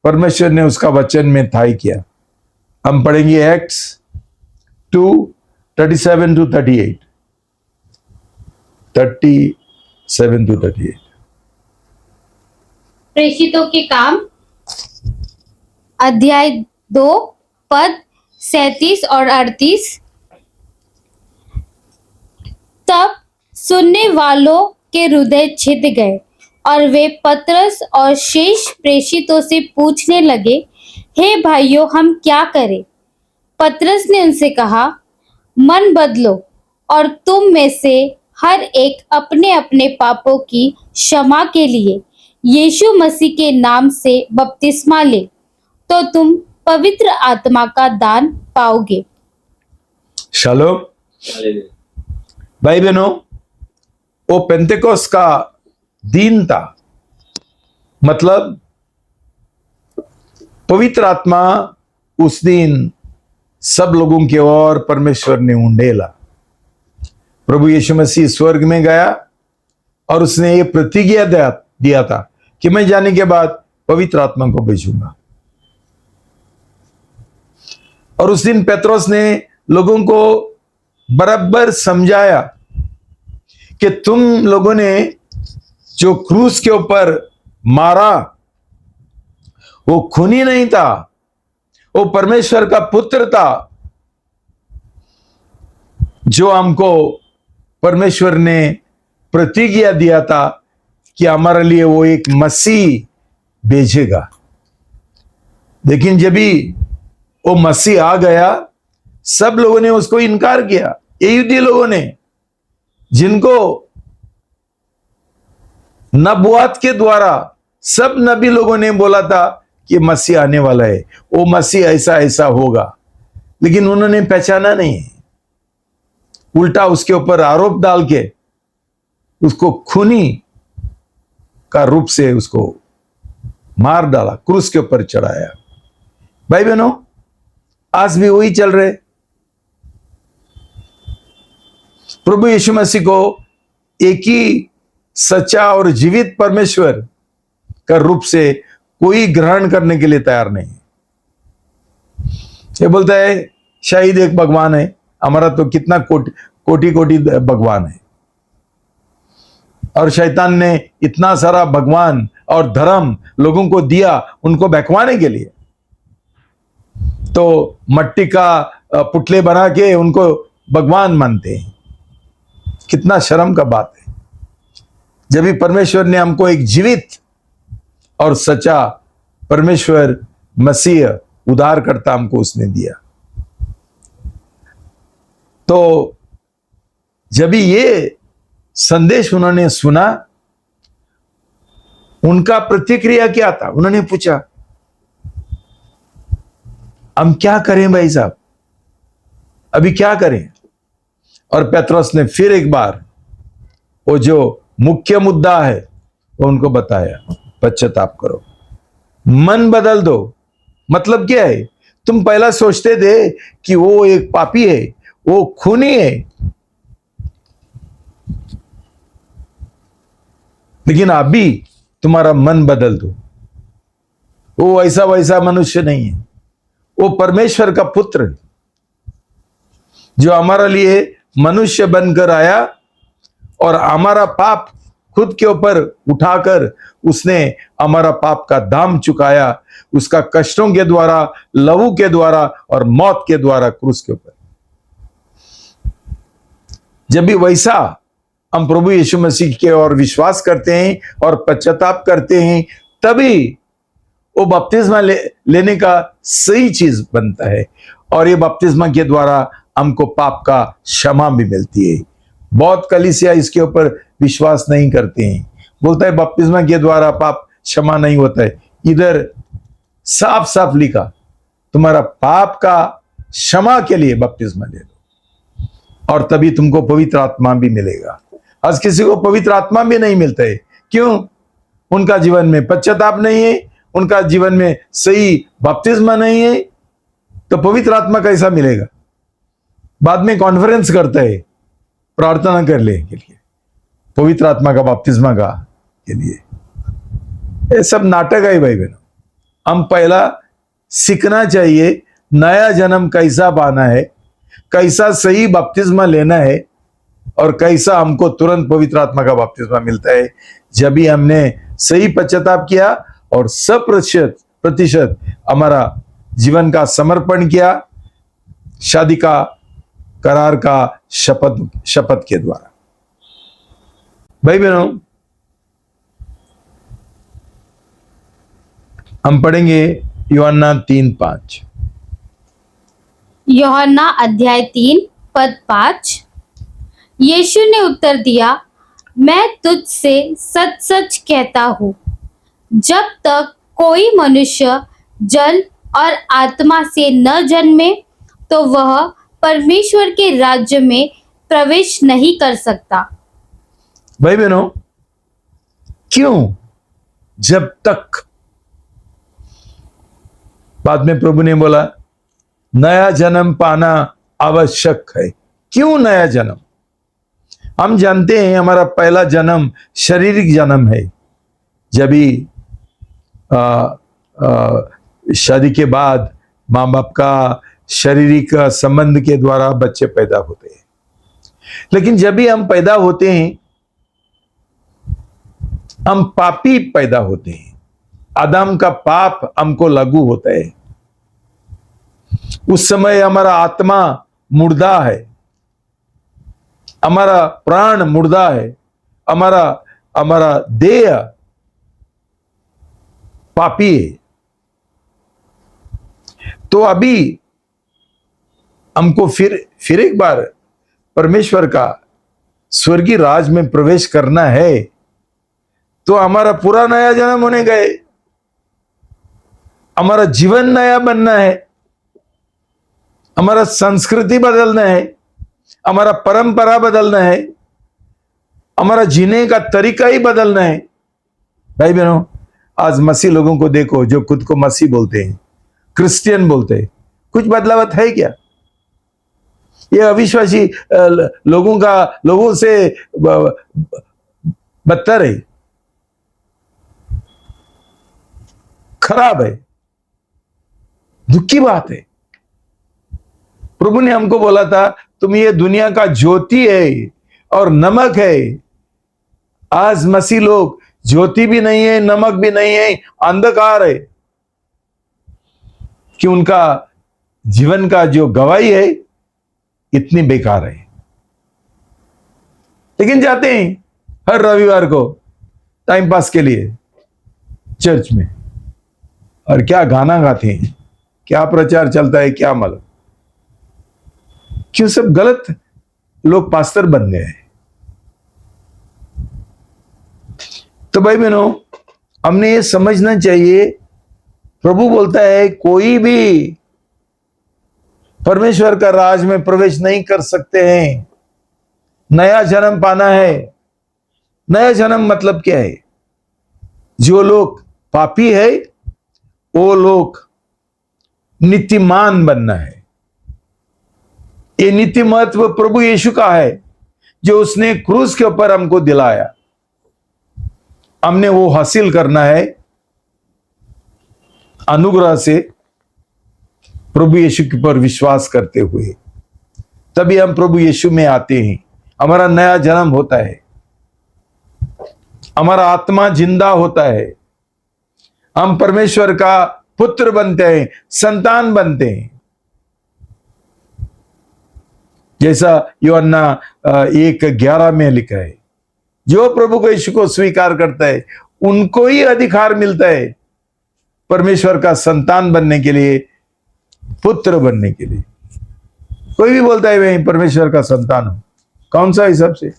S1: परमेश्वर ने उसका वचन में थाई किया। हम पढ़ेंगे एक्ट्स 2:37 to 38। 37 to 38।
S2: प्रेषितों के काम अध्याय 2 पद 37 और 38। तब सुनने वालों के हृदय छिद गए और वे पतरस और शेष प्रेषितों से पूछने लगे, हे भाइयों, हम क्या करें? पतरस ने उनसे कहा, मन बदलो और तुम में से हर एक अपने अपने पापों की क्षमा के लिए यीशु मसीह के नाम से बपतिस्मा ले, तो तुम पवित्र आत्मा का दान पाओगे।
S1: शालोम। भाई बहनों, वो पेंतेकोस्त का दिन था। मतलब पवित्र आत्मा उस दिन सब लोगों की ओर परमेश्वर ने उंडेला। प्रभु यीशु मसीह स्वर्ग में गया और उसने ये प्रतिज्ञा दिया था कि मैं जाने के बाद पवित्र आत्मा को भेजूंगा। और उस दिन पेत्रोस ने लोगों को बराबर समझाया कि तुम लोगों ने जो क्रूस के ऊपर मारा वो खूनी नहीं था, वो परमेश्वर का पुत्र था, जो हमको परमेश्वर ने प्रतिज्ञा दिया था कि हमारे लिए वो एक मसीह भेजेगा। लेकिन जब भी वो मसीह आ गया, सब लोगों ने उसको इनकार किया। यहूदी लोगों ने, जिनको नबुआत के द्वारा सब नबी लोगों ने बोला था कि मसीह आने वाला है, वो मसीह ऐसा ऐसा होगा, लेकिन उन्होंने पहचाना नहीं। उल्टा उसके ऊपर आरोप डाल के उसको खूनी का रूप से उसको मार डाला, क्रूस के ऊपर चढ़ाया। भाई बहनों, आज भी वही चल रहे। प्रभु यीशु मसीह को एक ही सच्चा और जीवित परमेश्वर का रूप से कोई ग्रहण करने के लिए तैयार नहीं। ये बोलता है शायद एक भगवान है, हमारा तो कितना कोटि कोटि भगवान है, और शैतान ने इतना सारा भगवान और धर्म लोगों को दिया उनको बहकवाने के लिए, तो मट्टी का पुतले बना के उनको भगवान मानते हैं। कितना शर्म का बात है। जब भी परमेश्वर ने हमको एक जीवित और सच्चा परमेश्वर मसीह उद्धारकर्ता हमको उसने दिया, तो जब भी ये संदेश उन्होंने सुना, उनका प्रतिक्रिया क्या था? उन्होंने पूछा हम क्या करें भाई साहब, अभी क्या करें? और पेत्रोस ने फिर एक बार वो जो मुख्य मुद्दा है वो उनको बताया, पश्चाताप करो, मन बदल दो। मतलब क्या है? तुम पहला सोचते थे कि वो एक पापी है, वो खूनी है, लेकिन अभी तुम्हारा मन बदल दो। वो ऐसा वैसा मनुष्य नहीं है, वो परमेश्वर का पुत्र है, जो हमारे लिए मनुष्य बनकर आया और हमारा पाप खुद के ऊपर उठाकर उसने हमारा पाप का दाम चुकाया, उसका कष्टों के द्वारा, लहू के द्वारा और मौत के द्वारा क्रूस के ऊपर। जब भी वैसा हम प्रभु यीशु मसीह के और विश्वास करते हैं और पश्चाताप करते हैं, तभी वो बपतिस्मा लेने का सही चीज बनता है, और ये बपतिस्मा के द्वारा हमको पाप का क्षमा भी मिलती है। बहुत कलीसिया इसके ऊपर विश्वास नहीं करते हैं, बोलता है बपतिस्मा के द्वारा पाप क्षमा नहीं होता है। इधर साफ साफ लिखा, तुम्हारा पाप का क्षमा के लिए बपतिस्मा ले लो, और तभी तुमको पवित्र आत्मा भी मिलेगा। आज किसी को पवित्र आत्मा भी नहीं मिलता है, क्यों? उनका जीवन में पश्चाताप नहीं है, उनका जीवन में सही बपतिस्मा नहीं है, तो पवित्र आत्मा कैसा मिलेगा? बाद में कॉन्फ्रेंस करता है प्रार्थना कर ले के लिए, पवित्र आत्मा का बपतिस्मा का के लिए। ये सब नाटक है भाई बहनों। हम पहला सीखना चाहिए नया जन्म कैसा पाना है, कैसा सही बपतिस्मा लेना है, और कैसा हमको तुरंत पवित्र आत्मा का बपतिस्मा मिलता है। जब भी हमने सही पश्चाताप किया और 100% हमारा जीवन का समर्पण किया, शादी का करार का शपथ के द्वारा। भाई बहनों, हम पढ़ेंगे यूहन्ना 3:5।
S2: यूहन्ना अध्याय 3 पद 5। यीशु ने उत्तर दिया, मैं तुझसे सच सच कहता हूँ, जब तक कोई मनुष्य जल और आत्मा से न जन्मे तो वह परमेश्वर के राज्य में प्रवेश नहीं कर सकता।
S1: भाई बहनों, क्यों जब तक? बाद में प्रभु ने बोला नया जन्म पाना आवश्यक है। क्यों नया जन्म? हम जानते हैं हमारा पहला जन्म शारीरिक जन्म है। जब भी शादी के बाद माँ बाप का शारीरिक संबंध के द्वारा बच्चे पैदा होते हैं, लेकिन जब भी हम पैदा होते हैं हम पापी पैदा होते हैं। आदम का पाप हमको लागू होता है। उस समय हमारा आत्मा मुर्दा है, हमारा प्राण मुर्दा है, हमारा देह पापी है। तो अभी हमको फिर एक बार परमेश्वर का स्वर्गीय राज में प्रवेश करना है, तो हमारा पूरा नया जन्म होने गए, हमारा जीवन नया बनना है, हमारा संस्कृति बदलना है, हमारा परंपरा बदलना है, हमारा जीने का तरीका ही बदलना है। भाई बहनों, आज मसीह लोगों को देखो जो खुद को मसीह बोलते हैं, क्रिश्चियन बोलते हैं, कुछ बदलावट है क्या? ये अविश्वासी लोगों से बदतर है, खराब है, दुख की बात है। प्रभु ने हमको बोला था तुम ये दुनिया का ज्योति है और नमक है। आज मसीह लोग ज्योति भी नहीं है, नमक भी नहीं है, अंधकार है कि उनका जीवन का जो गवाही है इतनी बेकार है। लेकिन जाते हैं हर रविवार को टाइम पास के लिए चर्च में, और क्या गाना गाते हैं, क्या प्रचार चलता है, क्या मालूम क्यों सब गलत लोग पास्टर बन गए हैं। तो भाई बहनों, हमने ये समझना चाहिए, प्रभु बोलता है कोई भी परमेश्वर का राज में प्रवेश नहीं कर सकते हैं। नया जन्म पाना है। नया जन्म मतलब क्या है? जो लोग पापी है वो लोग नीतिमान बनना है। ये नीति महत्व प्रभु यीशु का है जो उसने क्रूस के ऊपर हमको दिलाया। हमने वो हासिल करना है अनुग्रह से, प्रभु यीशु के ऊपर विश्वास करते हुए। तभी हम प्रभु यीशु में आते हैं, हमारा नया जन्म होता है, हमारा आत्मा जिंदा होता है, हम परमेश्वर का पुत्र बनते हैं, संतान बनते हैं। जैसा यूहन्ना 1:11 में लिखा है, जो प्रभु को यीशु को स्वीकार करता है उनको ही अधिकार मिलता है परमेश्वर का संतान बनने के लिए, पुत्र बनने के लिए। कोई भी बोलता है मैं परमेश्वर का संतान हूं, कौन सा हिसाब से?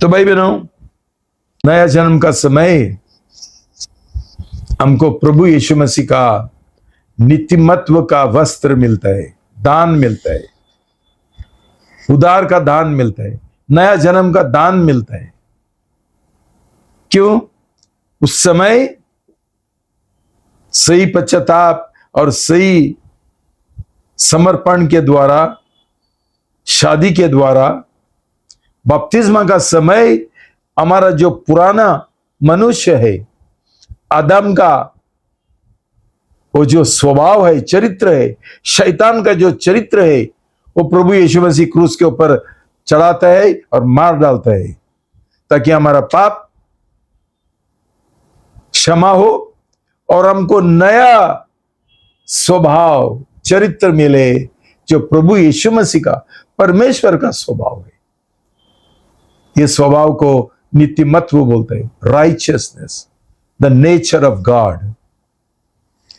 S1: तो भाई बहनों, नया जन्म का समय हमको प्रभु यीशु मसीह का नीतिमत्व का वस्त्र मिलता है, दान मिलता है, उदार का दान मिलता है, नया जन्म का दान मिलता है। क्यों? उस समय सही पश्चाताप और सही समर्पण के द्वारा, शादी के द्वारा, बपतिस्मा का समय हमारा जो पुराना मनुष्य है, आदम का वो जो स्वभाव है, चरित्र है, शैतान का जो चरित्र है, वो प्रभु यीशु मसीह क्रूस के ऊपर चढ़ाता है और मार डालता है ताकि हमारा पाप क्षमा हो और हमको नया स्वभाव, चरित्र मिले जो प्रभु यीशु मसीह का, परमेश्वर का स्वभाव है। ये स्वभाव को नीतिमत्व बोलते हैं, righteousness, the nature of God.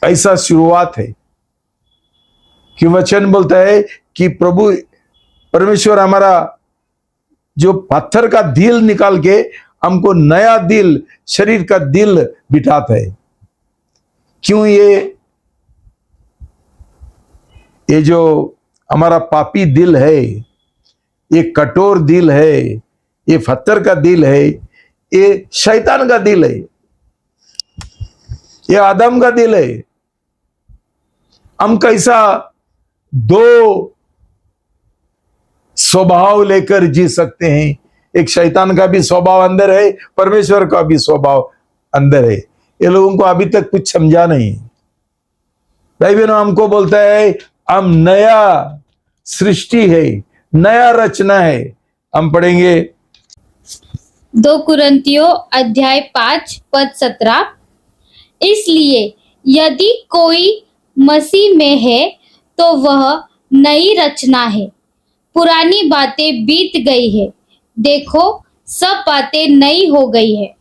S1: ऐसा शुरुआत है कि वचन बोलता है कि प्रभु परमेश्वर हमारा जो पत्थर का दिल निकाल के हमको नया दिल, शरीर का दिल बिठाता है। क्यों? ये जो हमारा पापी दिल है, ये कठोर दिल है, ये पत्थर का दिल है, ये शैतान का दिल है, ये आदम का दिल है। हम कैसा दो स्वभाव लेकर जी सकते हैं? एक शैतान का भी स्वभाव अंदर है, परमेश्वर का भी स्वभाव अंदर है। ये लोगों को अभी तक कुछ समझा नहीं। भाई बहनों, हमको बोलता है हम नया सृष्टि है, नया रचना है। हम पढ़ेंगे
S2: 2 कुरिन्थियों अध्याय 5 पद 17। इसलिए यदि कोई मसीह में है तो वह नई रचना है, पुरानी बातें बीत गई है, देखो सब बातें नई हो गई है।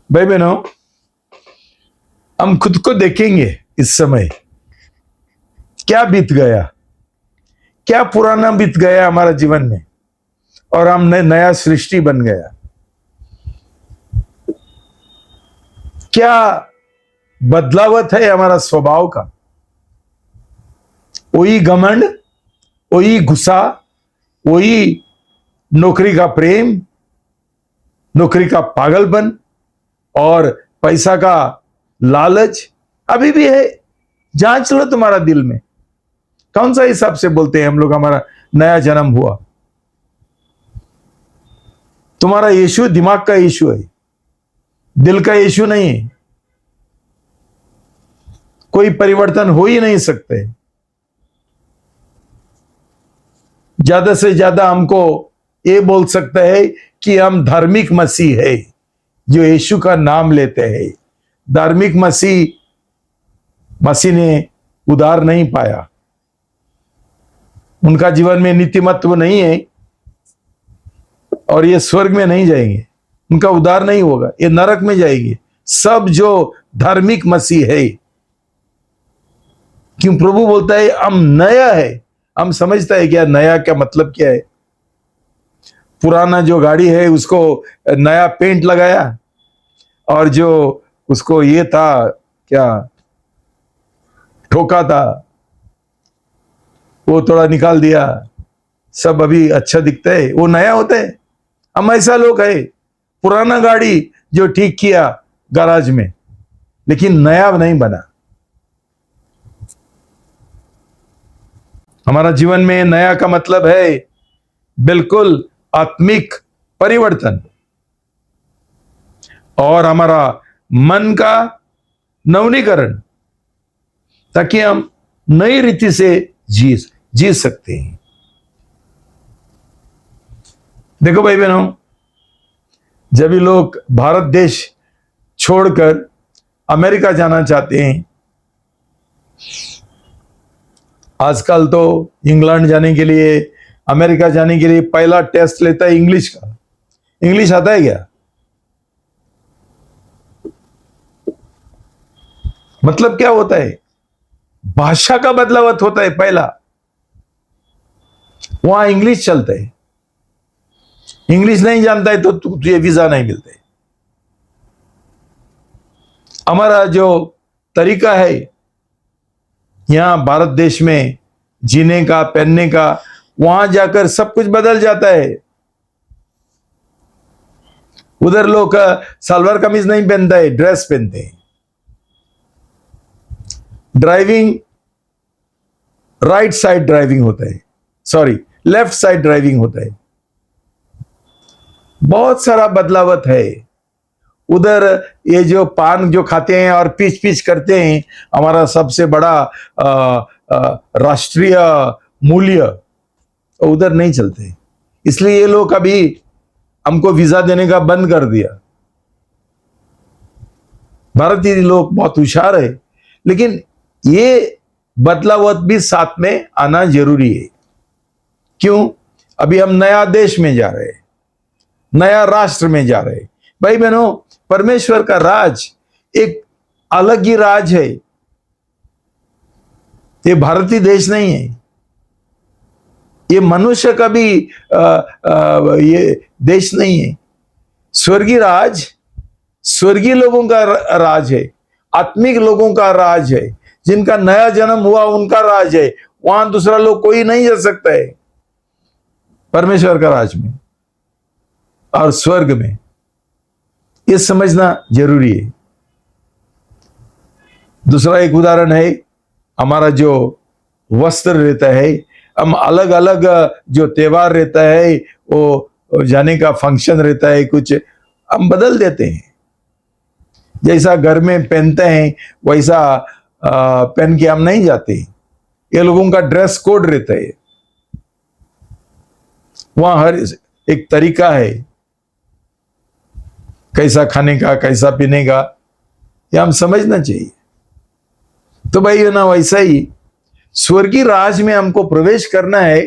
S1: भाई बहनों, हम खुद को देखेंगे इस समय, क्या बीत गया, क्या पुराना बीत गया हमारा जीवन में और हमने नया सृष्टि बन गया। क्या बदलावत है हमारा स्वभाव का? वही घमंड, वही गुस्सा, वही नौकरी का प्रेम, नौकरी का पागलपन और पैसा का लालच अभी भी है। जांच लो तुम्हारा दिल में, कौन सा हिसाब से बोलते हैं हम लोग हमारा नया जन्म हुआ? तुम्हारा यीशु दिमाग का यीशु है, दिल का यीशु नहीं है। कोई परिवर्तन हो ही नहीं सकते। ज्यादा से ज्यादा हमको ये बोल सकते हैं कि हम धार्मिक मसीह है, जो यीशु का नाम लेते हैं। धार्मिक मसीह ने उद्धार नहीं पाया, उनका जीवन में नीतिमत्व नहीं है और ये स्वर्ग में नहीं जाएंगे, उनका उद्धार नहीं होगा, ये नरक में जाएंगे सब जो धार्मिक मसीह है। क्यों प्रभु बोलता है हम नया है। हम समझता है क्या नया क्या मतलब क्या है? पुराना जो गाड़ी है उसको नया पेंट लगाया और जो उसको ये था क्या ठोका था वो थोड़ा निकाल दिया, सब अभी अच्छा दिखता है, वो नया होता है। हम ऐसा लोग है, पुराना गाड़ी जो ठीक किया गैराज में लेकिन नया नहीं बना। हमारा जीवन में नया का मतलब है बिल्कुल आत्मिक परिवर्तन और हमारा मन का नवीनीकरण, ताकि हम नई रीति से जी सकते हैं। देखो भाई बहनों, जब भी लोग भारत देश छोड़कर अमेरिका जाना चाहते हैं, आजकल तो इंग्लैंड जाने के लिए, अमेरिका जाने के लिए पहला टेस्ट लेता है इंग्लिश का। इंग्लिश आता है क्या? मतलब क्या होता है? भाषा का बदलावत होता है पहला, वहां इंग्लिश चलता है। इंग्लिश नहीं जानता है तो तुझे वीजा नहीं मिलता है। हमारा जो तरीका है यहां भारत देश में जीने का, पहनने का, वहां जाकर सब कुछ बदल जाता है। उधर लोग सलवार कमीज नहीं पहनता है, ड्रेस पहनते हैं। ड्राइविंग राइट साइड ड्राइविंग होता है, सॉरी लेफ्ट साइड ड्राइविंग होता है। बहुत सारा बदलावत है उधर। ये जो पान जो खाते हैं और पीच पीच करते हैं, हमारा सबसे बड़ा राष्ट्रीय मूल्य उधर नहीं चलते। इसलिए ये लोग अभी हमको वीजा देने का बंद कर दिया। भारतीय लोग बहुत होशियार है, लेकिन ये बदलावत भी साथ में आना जरूरी है। क्यों? अभी हम नया देश में जा रहे हैं, नया राष्ट्र में जा रहे हैं। भाई बहनों, परमेश्वर का राज एक अलग ही राज है। ये भारतीय देश नहीं है, ये मनुष्य का भी ये देश नहीं है। स्वर्गीय राज स्वर्गीय लोगों का राज है, आत्मिक लोगों का राज है, जिनका नया जन्म हुआ उनका राज है। वहां दूसरा लोग कोई नहीं जा सकता है परमेश्वर का राज में और स्वर्ग में। ये समझना जरूरी है। दूसरा एक उदाहरण है, हमारा जो वस्त्र रहता है, हम अलग अलग जो त्योहार रहता है, वो जाने का फंक्शन रहता है, कुछ हम बदल देते हैं। जैसा घर में पहनते हैं वैसा पहन के हम नहीं जाते। ये लोगों का ड्रेस कोड रहता है, वहां हर एक तरीका है कैसा खाने का, कैसा पीने का, ये हम समझना चाहिए। तो भाई ना वैसा ही स्वर्गीय राज में हमको प्रवेश करना है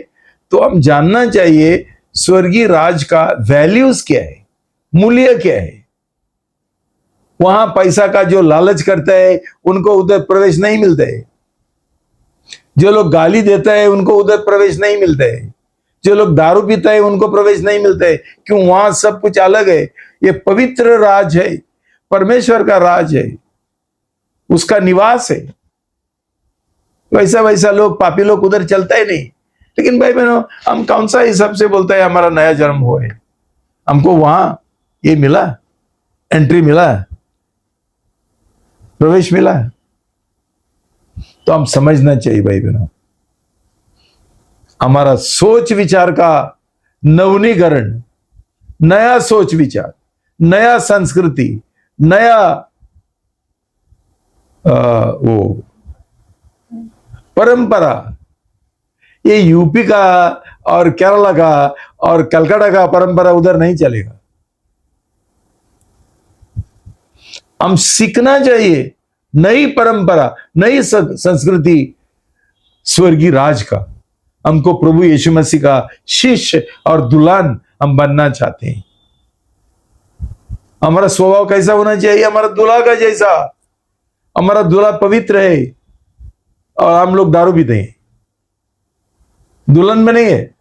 S1: तो हम जानना चाहिए स्वर्गीय राज का वैल्यूज क्या है, मूल्य क्या है। वहां पैसा का जो लालच करता है उनको उधर प्रवेश नहीं मिलता है। जो लोग गाली देता है उनको उधर प्रवेश नहीं मिलता है। जो लोग दारू पीता है उनको प्रवेश नहीं मिलता है। क्यों? वहां सब कुछ अलग है। ये पवित्र राज है, परमेश्वर का राज है, उसका निवास है। वैसा वैसा लोग, पापी लोग उधर चलता ही नहीं। लेकिन भाई बहनों, हम कौन सा हिसाब से बोलता है हमारा नया जन्म हुआ है, हमको वहां ये मिला, एंट्री मिला, प्रवेश मिला। तो हम समझना चाहिए भाई बहनों, हमारा सोच विचार का नवीनीकरण, नया सोच विचार, नया संस्कृति, नया वो परंपरा, ये यूपी का और केरला का और कलकत्ता का परंपरा उधर नहीं चलेगा। हम सीखना चाहिए नई परंपरा, नई संस्कृति स्वर्गीय राज का। हमको प्रभु यीशु मसीह का शिष्य और दुल्हन हम बनना चाहते हैं। हमारा स्वभाव कैसा होना चाहिए? हमारा दूल्हा का जैसा। हमारा दूल्हा पवित्र है और हम लोग दारू पीते हैं, दुल्हन में नहीं है।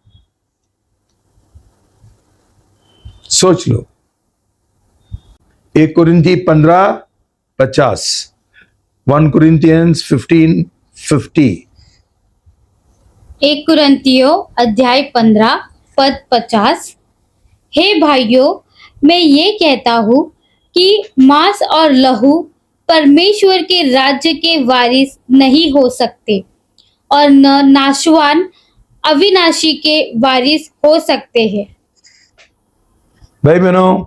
S1: सोच लो। 1 कुरिन्थी 15:50, 1 Corinthians 15:50।
S2: 1 कुरिन्थियों अध्याय 15 पद 50। हे भाइयों, मैं ये कहता हूँ कि मांस और लहू परमेश्वर के राज्य के वारिस नहीं हो सकते और न नाशवान अविनाशी के वारिस हो सकते हैं।
S1: भाई बहनों,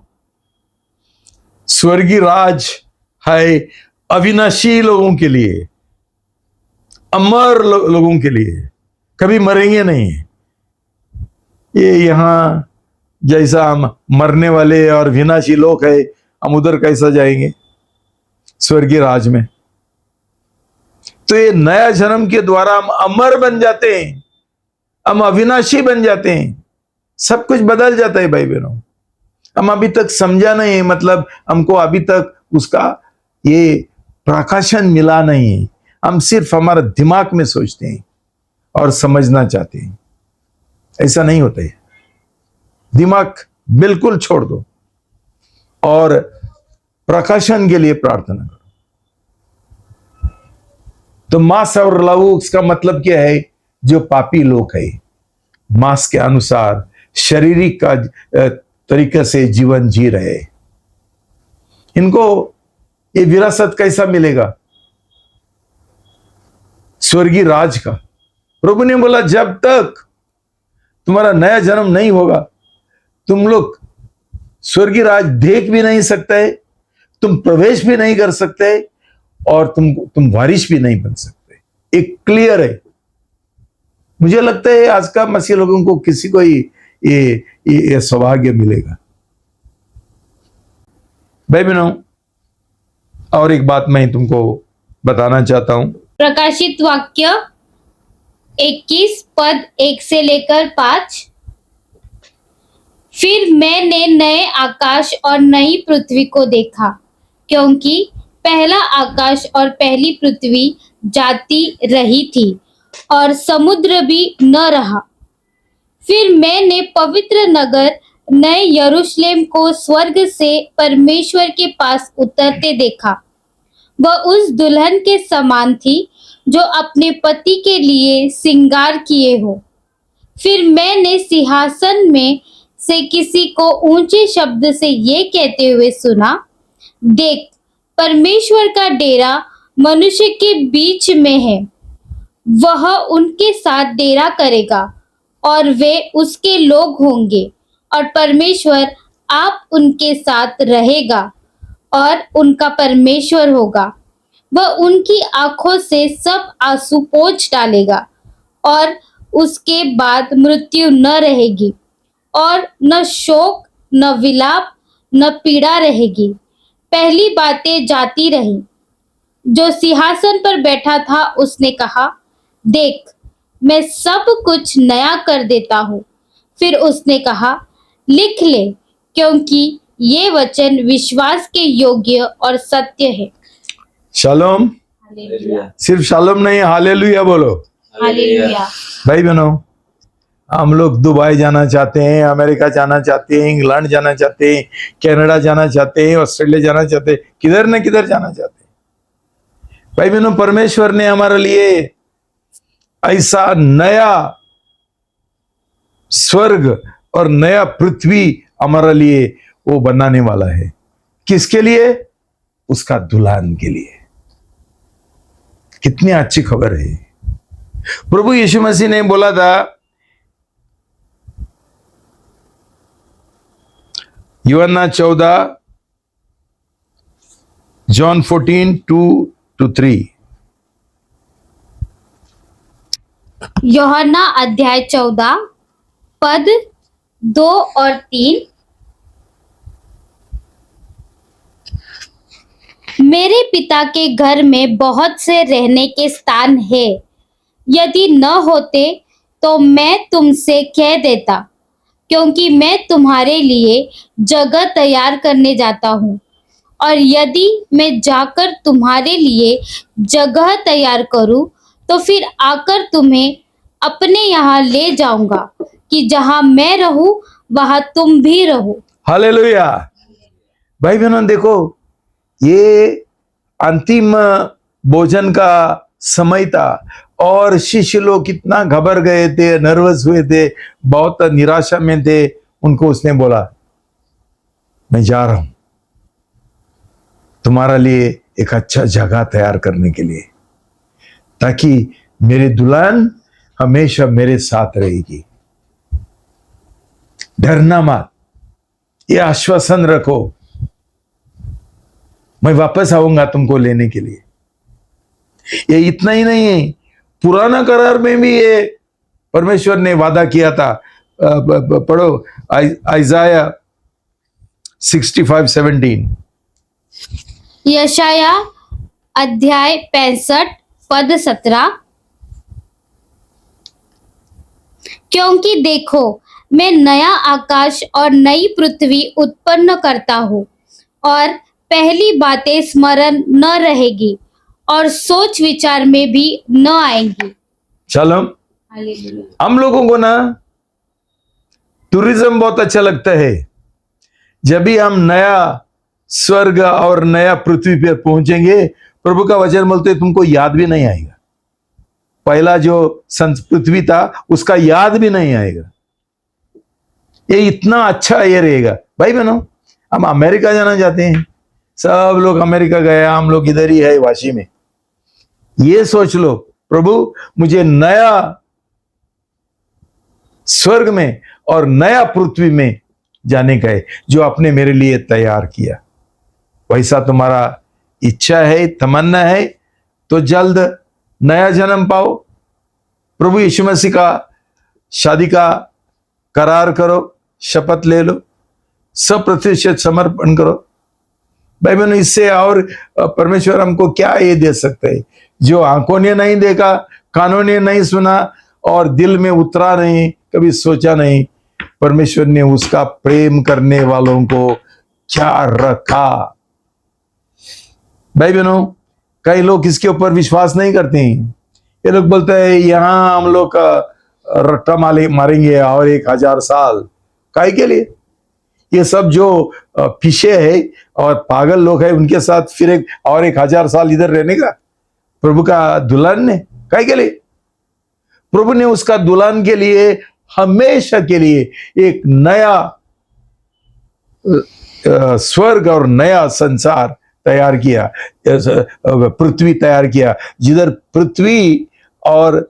S1: स्वर्गीय राज है अविनाशी लोगों के लिए, अमर लोगों के लिए, कभी मरेंगे नहीं। ये यहां जैसा हम मरने वाले और विनाशी लोग है, हम उधर कैसा जाएंगे स्वर्गीय राज में? तो ये नया जन्म के द्वारा हम अमर बन जाते हैं, हम अविनाशी बन जाते हैं, सब कुछ बदल जाता है। भाई बहनों, हम अभी तक समझा नहीं है, मतलब हमको अभी तक उसका ये प्रकाशन मिला नहीं है। हम सिर्फ हमारा दिमाग में सोचते हैं और समझना चाहते हैं। ऐसा नहीं होता है। दिमाग बिल्कुल छोड़ दो और प्रकाशन के लिए प्रार्थना करो। तो मांस और लहू का मतलब क्या है? जो पापी लोग है, मांस के अनुसार शारीरिक का तरीके से जीवन जी रहे, इनको ये विरासत कैसा मिलेगा? स्वर्गीय राज का। प्रभु ने बोला जब तक तुम्हारा नया जन्म नहीं होगा, तुम लोग स्वर्गीय राज देख भी नहीं सकते, तुम प्रवेश भी नहीं कर सकते और तुम वारिस भी नहीं बन सकते। एक क्लियर है। मुझे लगता है आज का मसीह लोगों को किसी को ही ये सौभाग्य मिलेगा। भाई बहनों, और एक बात मैं तुमको बताना चाहता हूं।
S2: प्रकाशित वाक्य 21 पद 1 से लेकर 5। फिर मैंने नए आकाश और नई पृथ्वी को देखा, क्योंकि पहला आकाश और पहली पृथ्वी जाती रही थी और समुद्र भी न रहा। फिर मैंने पवित्र नगर नए यरूशलेम को स्वर्ग से परमेश्वर के पास उतरते देखा। वह उस दुल्हन के समान थी जो अपने पति के लिए श्रृंगार किए हो। फिर मैंने सिंहासन में से किसी को ऊंचे शब्द से ये कहते हुए सुना, देख, परमेश्वर का डेरा मनुष्य के बीच में है। वह उनके साथ डेरा करेगा और वे उसके लोग होंगे और परमेश्वर आप उनके साथ रहेगा और उनका परमेश्वर होगा। वह उनकी आंखों से सब आंसू पोंछ डालेगा और उसके बाद मृत्यु न रहेगी और न शोक, न विलाप, न पीड़ा रहेगी। पहली बातें जाती रही। जो सिंहासन पर बैठा था उसने कहा, देख, मैं सब कुछ नया कर देता हूँ। फिर उसने कहा, लिख ले, क्योंकि ये वचन विश्वास के योग्य और सत्य है।
S1: शालोम। सिर्फ शालोम नहीं, हालेलुया बोलो।
S2: हालेलुया।
S1: भाई बहनों, हम लोग दुबई जाना चाहते हैं, अमेरिका जाना चाहते हैं, इंग्लैंड जाना चाहते हैं, कनाडा जाना चाहते हैं, ऑस्ट्रेलिया जाना चाहते हैं, किधर न किधर जाना चाहते हैं। भाई बहनों, परमेश्वर ने हमारे लिए ऐसा नया स्वर्ग और नया पृथ्वी हमारे लिए वो बनाने वाला है। किसके लिए? उसका दुल्हन के लिए। कितनी अच्छी खबर है। प्रभु यीशु मसीह ने बोला था, यूहन्ना 14, John 14:2-3,
S2: यूहन्ना अध्याय 14 पद 2 और 3। मेरे पिता के घर में बहुत से रहने के स्थान है, यदि न होते तो मैं तुमसे कह देता, क्योंकि मैं तुम्हारे लिए जगह तैयार करने जाता हूँ। और यदि मैं जाकर तुम्हारे लिए जगह तैयार करूँ तो फिर आकर तुम्हें अपने यहाँ ले जाऊंगा, कि जहाँ मैं रहूँ वहाँ तुम भी रहो।
S1: हालेलुया। भाई बहनों देखो, ये अंतिम भोजन का समय था और शिष्य लोग कितना घबर गए थे, नर्वस हुए थे, बहुत निराशा में थे। उनको उसने बोला, मैं जा रहा हूं तुम्हारा लिए एक अच्छा जगह तैयार करने के लिए, ताकि मेरी दुल्हन हमेशा मेरे साथ रहेगी। डरना मत, ये आश्वासन रखो, मैं वापस आऊंगा तुमको लेने के लिए। ये इतना ही नहीं है, पुराना करार में भी ये परमेश्वर ने वादा किया था। पढ़ो आइजाया 65:17।
S2: यशाया अध्याय 65 पद 17। क्योंकि देखो, मैं नया आकाश और नई पृथ्वी उत्पन्न करता हूँ, और पहली बातें स्मरण न रहेगी और सोच विचार में भी न आएंगी।
S1: चलो, हम लोगों को ना टूरिज्म बहुत अच्छा लगता है। जब भी हम नया स्वर्ग और नया पृथ्वी पे पहुंचेंगे, प्रभु का वचन बोलते तुमको याद भी नहीं आएगा, पहला जो पृथ्वी था उसका याद भी नहीं आएगा। ये इतना अच्छा ये रहेगा। भाई बहनों, हम अमेरिका जाना चाहते हैं, सब लोग अमेरिका गए, हम लोग इधर ही है वाशी में। ये सोच लो, प्रभु मुझे नया स्वर्ग में और नया पृथ्वी में जाने का है, जो आपने मेरे लिए तैयार किया। वैसा तुम्हारा इच्छा है, तमन्ना है, तो जल्द नया जन्म पाओ, प्रभु यीशु मसीह का शादी का करार करो, शपथ ले लो, 100% समर्पण करो। भाई बहनों, इससे और परमेश्वर हमको क्या ये दे सकते हैं जो आंखों ने नहीं देखा, कानों ने नहीं सुना और दिल में उतरा नहीं, कभी सोचा नहीं। परमेश्वर ने उसका प्रेम करने वालों को क्या रखा। भाई बहनों, कई लोग इसके ऊपर विश्वास नहीं करते हैं। ये लोग बोलते हैं यहां हम लोग रट्टा मारेंगे और 1000 साल काहे के लिए। ये सब जो पीछे है और पागल लोग हैं, उनके साथ फिर 1000 साल इधर रहने का प्रभु का दुल्हन ने काहे के लिए। प्रभु ने उसका दुल्हन के लिए हमेशा के लिए एक नया स्वर्ग और नया संसार तैयार किया, पृथ्वी तैयार किया, जिधर पृथ्वी और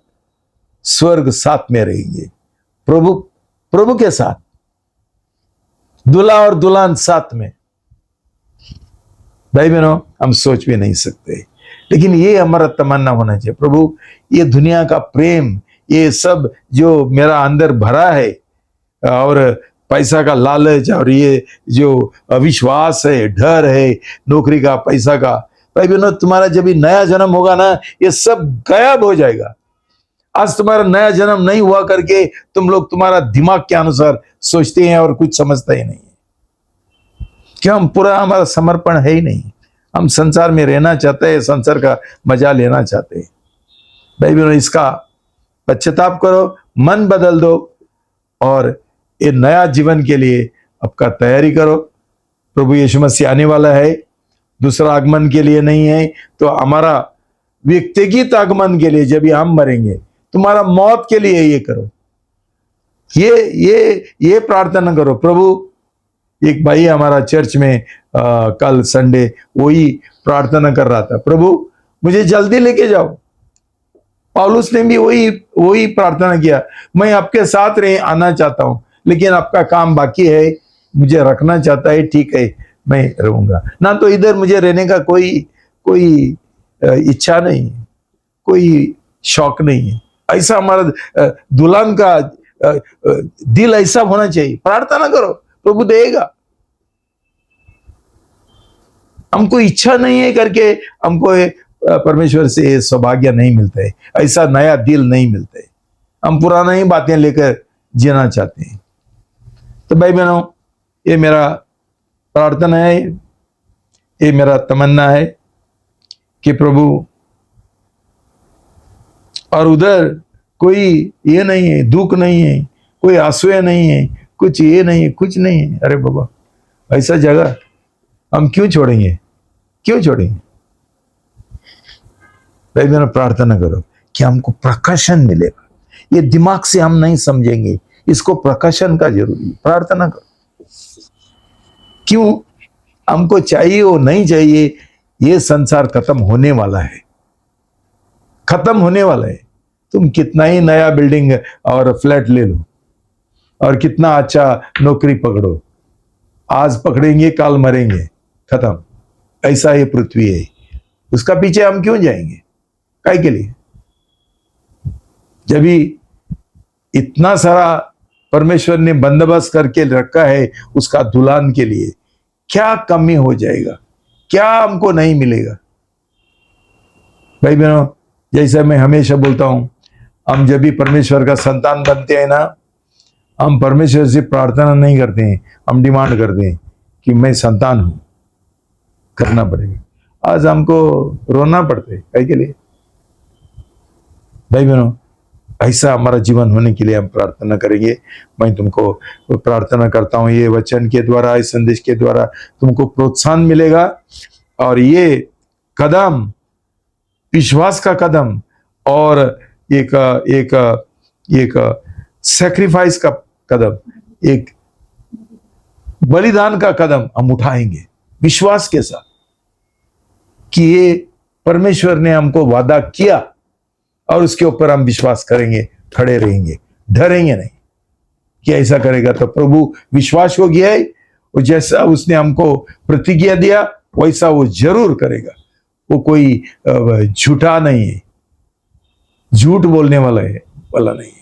S1: स्वर्ग साथ में रहेंगे, प्रभु के साथ, दूल्हा और दुल्हन साथ में। भाई बहनों, हम सोच भी नहीं सकते, लेकिन ये हमारा तमन्ना होना चाहिए। प्रभु, ये दुनिया का प्रेम, ये सब जो मेरा अंदर भरा है, और पैसा का लालच और ये जो अविश्वास है, डर है, नौकरी का, पैसा का, भाई बहनों, तुम्हारा जब भी नया जन्म होगा ना, ये सब गायब हो जाएगा। आज तुम्हारा नया जन्म नहीं हुआ करके तुम लोग तुम्हारा दिमाग के अनुसार सोचते हैं और कुछ समझते ही नहीं है। क्यों? हम पूरा, हमारा समर्पण है ही नहीं। हम संसार में रहना चाहते हैं, संसार का मजा लेना चाहते हैं। भाई बहनों, इसका पश्चाताप करो, मन बदल दो और ये नया जीवन के लिए आपका तैयारी करो। प्रभु यीशु मसीह आने वाला है, दूसरा आगमन के लिए नहीं है, तो हमारा व्यक्तिगत आगमन के लिए, जब हम मरेंगे, तुम्हारा मौत के लिए ये करो, ये प्रार्थना करो। प्रभु, एक भाई हमारा चर्च में कल संडे वही प्रार्थना कर रहा था, प्रभु मुझे जल्दी लेके जाओ। पौलुस ने भी वही प्रार्थना किया, मैं आपके साथ आना चाहता हूं, लेकिन आपका काम बाकी है, मुझे रखना चाहता है, ठीक है मैं रहूंगा ना, तो इधर मुझे रहने का कोई इच्छा नहीं है, कोई शौक नहीं है। ऐसा हमारा दुल्हन का दिल ऐसा होना चाहिए। प्रार्थना करो, प्रभु देगा। हमको इच्छा नहीं है करके हमको परमेश्वर से सौभाग्य नहीं मिलता है, ऐसा नया दिल नहीं मिलता है। हम पुराना ही बातें लेकर जीना चाहते हैं। तो भाई बहनों, ये मेरा प्रार्थना है, ये मेरा तमन्ना है कि प्रभु, और उधर कोई ये नहीं है, दुख नहीं है, कोई आंसू नहीं है, कुछ ये नहीं है, कुछ नहीं है। अरे बाबा, ऐसा जगह हम क्यों छोड़ेंगे, क्यों छोड़ेंगे? भाई बहनों, प्रार्थना करो कि हमको प्रकाशन मिलेगा। ये दिमाग से हम नहीं समझेंगे, इसको प्रकाशन का जरूरी है। प्रार्थना करो। क्यों हमको चाहिए वो नहीं चाहिए, ये संसार खत्म होने वाला है, खत्म होने वाला है। तुम कितना ही नया बिल्डिंग और फ्लैट ले लो और कितना अच्छा नौकरी पकड़ो, आज पकड़ेंगे काल मरेंगे, खत्म। ऐसा ये पृथ्वी है, उसका पीछे हम क्यों जाएंगे, काय के लिए? जब भी इतना सारा परमेश्वर ने बंदोबस्त करके रखा है उसका दुल्हन के लिए, क्या कमी हो जाएगा, क्या हमको नहीं मिलेगा? भाई बहनों, जैसे मैं हमेशा बोलता हूं, हम जब भी परमेश्वर का संतान बनते हैं ना, हम परमेश्वर से प्रार्थना नहीं करते हैं, हम डिमांड करते हैं कि मैं संतान हूं, करना पड़ेगा। आज हमको रोना पड़ता है, काय के लिए? भाई बहनों, ऐसा हमारा जीवन होने के लिए हम प्रार्थना करेंगे। मैं तुमको प्रार्थना करता हूं, ये वचन के द्वारा, इस संदेश के द्वारा तुमको प्रोत्साहन मिलेगा, और ये कदम, विश्वास का कदम और एक एक एक सैक्रिफाइस का कदम, एक बलिदान का कदम हम उठाएंगे विश्वास के साथ कि ये परमेश्वर ने हमको वादा किया, और उसके ऊपर हम विश्वास करेंगे, खड़े रहेंगे, डरेंगे नहीं कि ऐसा करेगा तो प्रभु विश्वास हो गया है, और जैसा उसने हमको प्रतिज्ञा दिया वैसा वो जरूर करेगा। वो कोई झूठा नहीं है, झूठ बोलने वाला नहीं है।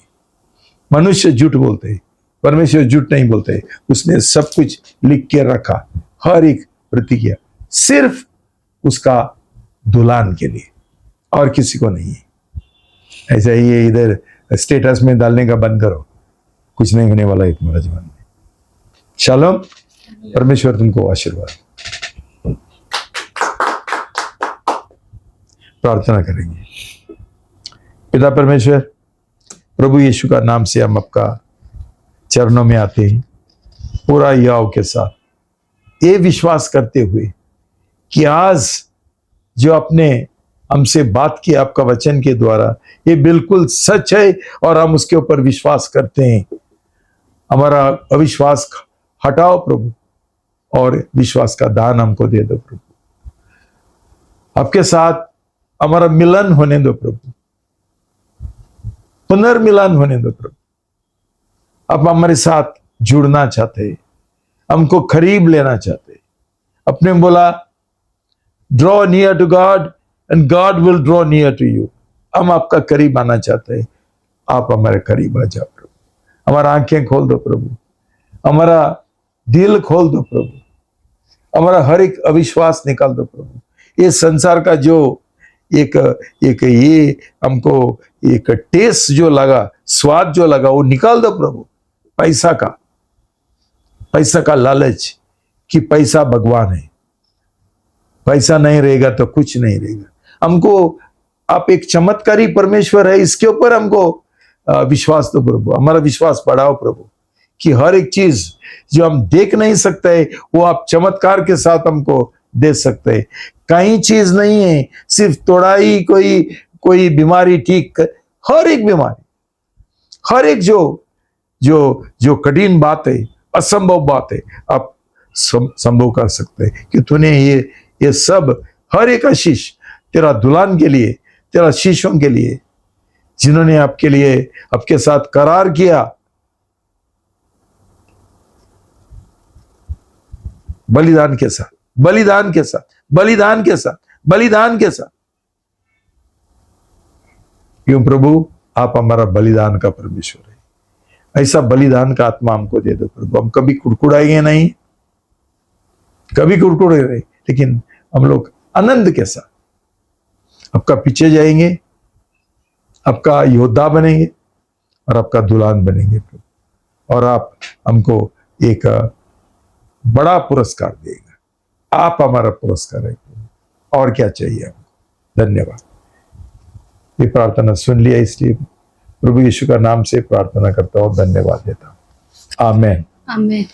S1: मनुष्य झूठ बोलते हैं, परमेश्वर झूठ नहीं बोलते। उसने सब कुछ लिख के रखा, हर एक प्रतिज्ञा सिर्फ उसका दुल्हन के लिए, और किसी को नहीं है। ऐसा ही ये इधर स्टेटस में डालने का बंद करो, कुछ नहीं होने वाला है तुम्हारा जीवन में। शालोम, परमेश्वर तुमको आशीर्वाद। प्रार्थना करेंगे। पिता परमेश्वर, प्रभु यीशु का नाम से हम आपका चरणों में आते हैं पूरा याव के साथ, ये विश्वास करते हुए कि आज जो आपने हमसे बात की आपका वचन के द्वारा, ये बिल्कुल सच है और हम उसके ऊपर विश्वास करते हैं। हमारा अविश्वास हटाओ प्रभु, और विश्वास का दान हमको दे दो प्रभु। आपके साथ हमारा मिलन होने दो प्रभु, पुनर्मिलन होने दो प्रभु। आप हमारे साथ जुड़ना चाहते हैं, हमको करीब लेना चाहते हैं। अपने बोला, draw near to God and God will draw near to you. हम आपका करीब आना चाहते हैं, आप हमारे करीब आ जाओ प्रभु। हमारा आंखें खोल दो प्रभु, हमारा दिल खोल दो प्रभु, हमारा हर एक अविश्वास निकाल दो प्रभु। ये संसार का जो एक ये हमको एक टेस्ट जो लगा, स्वाद जो लगा, वो निकाल दो प्रभु। पैसा का लालच कि पैसा भगवान है, पैसा नहीं रहेगा तो कुछ नहीं रहेगा। हमको आप एक चमत्कारी परमेश्वर है, इसके ऊपर हमको विश्वास दो प्रभु। हमारा विश्वास बढ़ाओ प्रभु कि हर एक चीज जो हम देख नहीं सकते वो आप चमत्कार के साथ हमको दे सकते हैं। कहीं चीज नहीं है, सिर्फ थोड़ा ही कोई बीमारी ठीक, हर एक बीमारी, हर एक जो कठिन बात है, असंभव बात है, आप संभव कर सकते हैं कि तूने ये सब, हर एक आशीष तेरा दुल्हन के लिए, तेरा शिष्यों के लिए, जिन्होंने आपके लिए आपके साथ करार किया, बलिदान के साथ, बलिदान के साथ, बलिदान के साथ, बलिदान के साथ। क्यों प्रभु, आप हमारा बलिदान का परमेश्वर है। ऐसा बलिदान का आत्मा हमको दे दो प्रभु। हम कभी कुड़कुड़ाएंगे नहीं, कभी कुड़कुड़े नहीं, लेकिन हम लोग आनंद के साथ आपका पीछे जाएंगे, आपका योद्धा बनेंगे और आपका दुल्हन बनेंगे प्रभु। और आप हमको एक बड़ा पुरस्कार देगा। आप हमारा पुरस्कार है प्रभु। और क्या चाहिए हमको? धन्यवाद। ये प्रार्थना सुन लिया, इसलिए प्रभु यीशु का नाम से प्रार्थना करता हूँ, धन्यवाद देता हूँ। आमेन।
S2: आमेन।